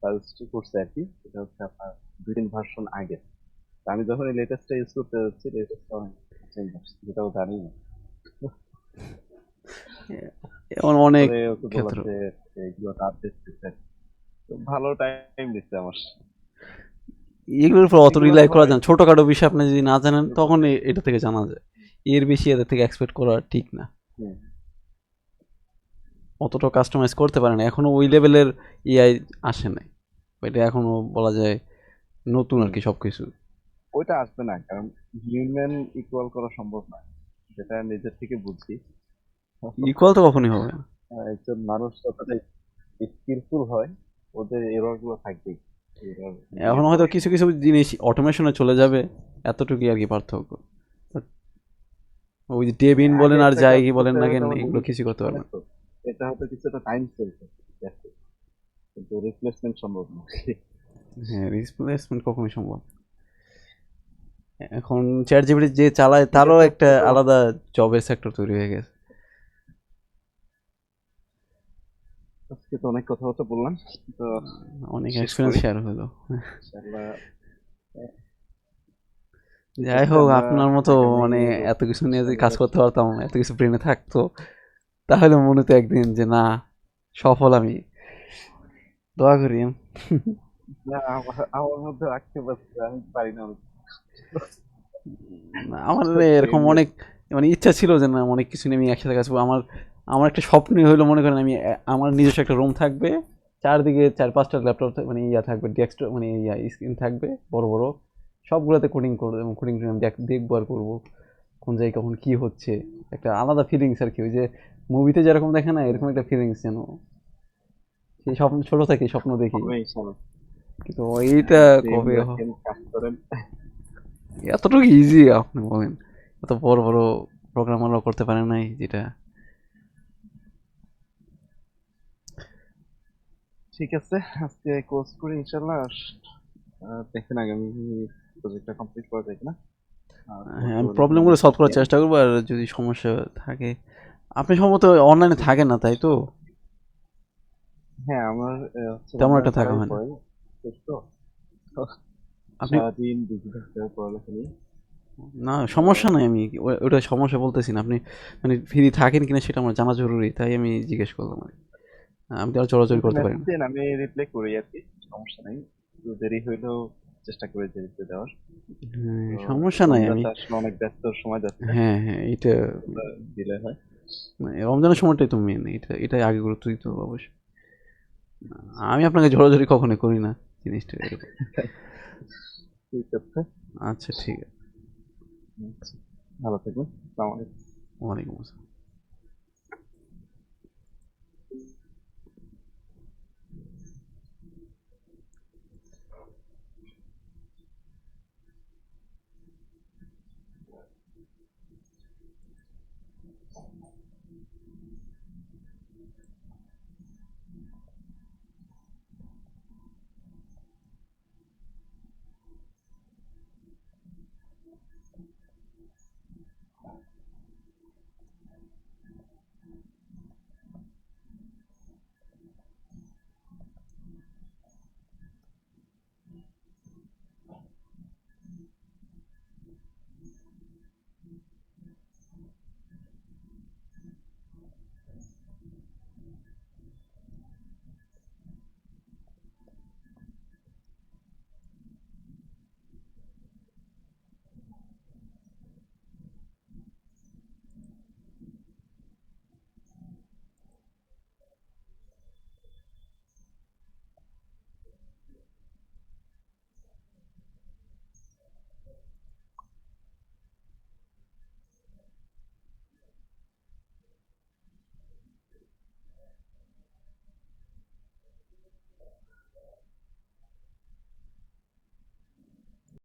সাজেস্ট করছে আর কি। এটা হচ্ছে আপনার 2-3 ভার্সন আগে। তো আমি যখন এই লেটেস্টটা ইউজ করতে যাচ্ছি, লেটেস্টটা অনেক চেঞ্জ আসছে, যেটাও জানি না। এমন অনেক পরে ওকে বললাম ক্ষেত্র। যে এগুলো আপডেট দিতে। তো ভালো টাইম দিচ্ছে আমার। এগুলোর উপর অত এগুলো রিলাই করা হয়। যায় না। ছোটখাটো বিষয় আপনি যদি না জানেন তখন এটা থেকে জানা যায়। এর বেশি এদের থেকে এক্সপেক্ট করা ঠিক না। হুম, অতটা কাস্টমাইজ করতে পারে না এখনো, ওই লেভেলের এআই আসে নাই। এটা এখনো বলা যায় নতুন আর কি সবকিছু। ওইটা আসবে না, কারণ হিউম্যান ইকুয়াল করা সম্ভব না, যেটা নিজের থেকে বুঝছি। ইকুয়াল তো কখনই হবে না। একজন মানুষ যতটা স্কিলফুল হয়, ওদের এরর গুলো থাকবেই। এরর এখন হয়তো কিছু কিছু জিনিস অটোমেশনে চলে যাবে, এতটুকুই আর কি পার্থক্য। But ওই যে ডেবিন বলেন আর যাই কি বলেন না কেন, এগুলো কিছু করতে পারবে না। এটা হয়তো কিছুটা টাইম চলছে, কিন্তু রিপ্লেসমেন্ট সম্ভব না। হ্যাঁ, রিপ্লেসমেন্ট কখনোই সম্ভব। এখন চ্যাট জিপিটি যে চালায় তারও একটা আলাদা জবের সেক্টর তৈরি হয়ে গেছে। আজকে তো অনেক কথাবার্তা বললাম, তো অনেক শেষ এক্সপিরিয়েন্স করি শেয়ার হলো। ইনশাআল্লাহ। যাই আজকে হোক, আমরা আপনার মতো আগামী মানে এত কিছু নিয়ে যদি কাজ শনিবার করতে পারতাম, এত কিছু ব্রেনে থাকতো, তাহলে মনে তো একদিন যে না, সফল আমি। দোয়া করি। না, আমার মধ্যে রাখতে পারছি, আমি পারি না অনেক। না, আমার তো এরকম এমনি অনেক মানে ইচ্ছা ছিল যে না, অনেক কিছু নিয়ে আমি একসাথে কাজ করবো। আমার আমার একটা স্বপ্নই হলো, মনে করেন আমি আমার নিজস্ব একটা রুম থাকবে, চারদিকে 4-5টা ল্যাপটপ মানে ইয়া থাকবে, ডেস্কটপ মানে ইয়া স্ক্রিন থাকবে বড় বড়, সবগুলোতে কোডিং করবো এবং কোডিং দেখবো আর করবো কোন জায়গায় কখন কি হচ্ছে। একটা আলাদা ফিলিংস আর কি, ওই যে মুভিতে যেরকম দেখে না, এরকম একটা ফিলিংস যেন। সেই স্বপ্ন ছোট থেকে স্বপ্ন দেখি, হবে ইনশাআল্লাহ। কিন্তু এইটা সেম কবে রাখেন, কাজ করেন। এতটুকু ইজি আপনি বলেন? এত বড় বড় প্রোগ্রামারও করতে পারে নাই যেটা। ঠিক আছে, আজকে কোর্স করি ইনশাআল্লাহ। আর দেখেন আগামী প্রজেক্টটা কমপ্লিট করা যায় কিনা। আর হ্যাঁ, আমি বর্তমানে কোনো প্রবলেমগুলো সলভ রিসার্চ করার নিয়ে। চেষ্টা করবো, আর যদি সমস্যা থাকে, আপনি সম্ভবত অনলাইনে থাকেন না তাই তো? হ্যাঁ, আমার হচ্ছে তেমন অনলাইন একটা থাকা থাকাই হয় না। পড়ে। তো আপনি সারাদিন বিজি থাকতে হয় পড়ালেখা নিয়ে। না, তো সমস্যা নাই, আমি ওটা সমস্যা বলতেছি না। আপনি মানে ফ্রি থাকেন কিনা সেটা আমার জানা জরুরি, তাই আমি জিজ্ঞেস করলাম আর কি। আমি তো আর চলাচল যদি করতে পারি মেসেজ না। দেন আমি রিপ্লাই করি আর কি, সমস্যা নেই। একটু দেরি হইলেও চেষ্টা করে দেরিতে দেওয়ার। হ্যাঁ, তো সমস্যা নাই আমি। রমজানটা আসলে অনেক ব্যস্ত সময় যাচ্ছে, হ্যাঁ হ্যাঁ, এটা দিলে হয়। মানে রমজানের সময়টাই তো মেন, এটাই আগে গুরুত্ব দিতে হবে অবশ্যই। আমি আপনাকে জোরাজুরি কখনোই করি না, জিনিসটা এরকম। ঠিক আছে। আচ্ছা ঠিক আছে। ভালো থাকবেন। আসসালামু আলাইকুম। ওয়ালাইকুম আসসালাম।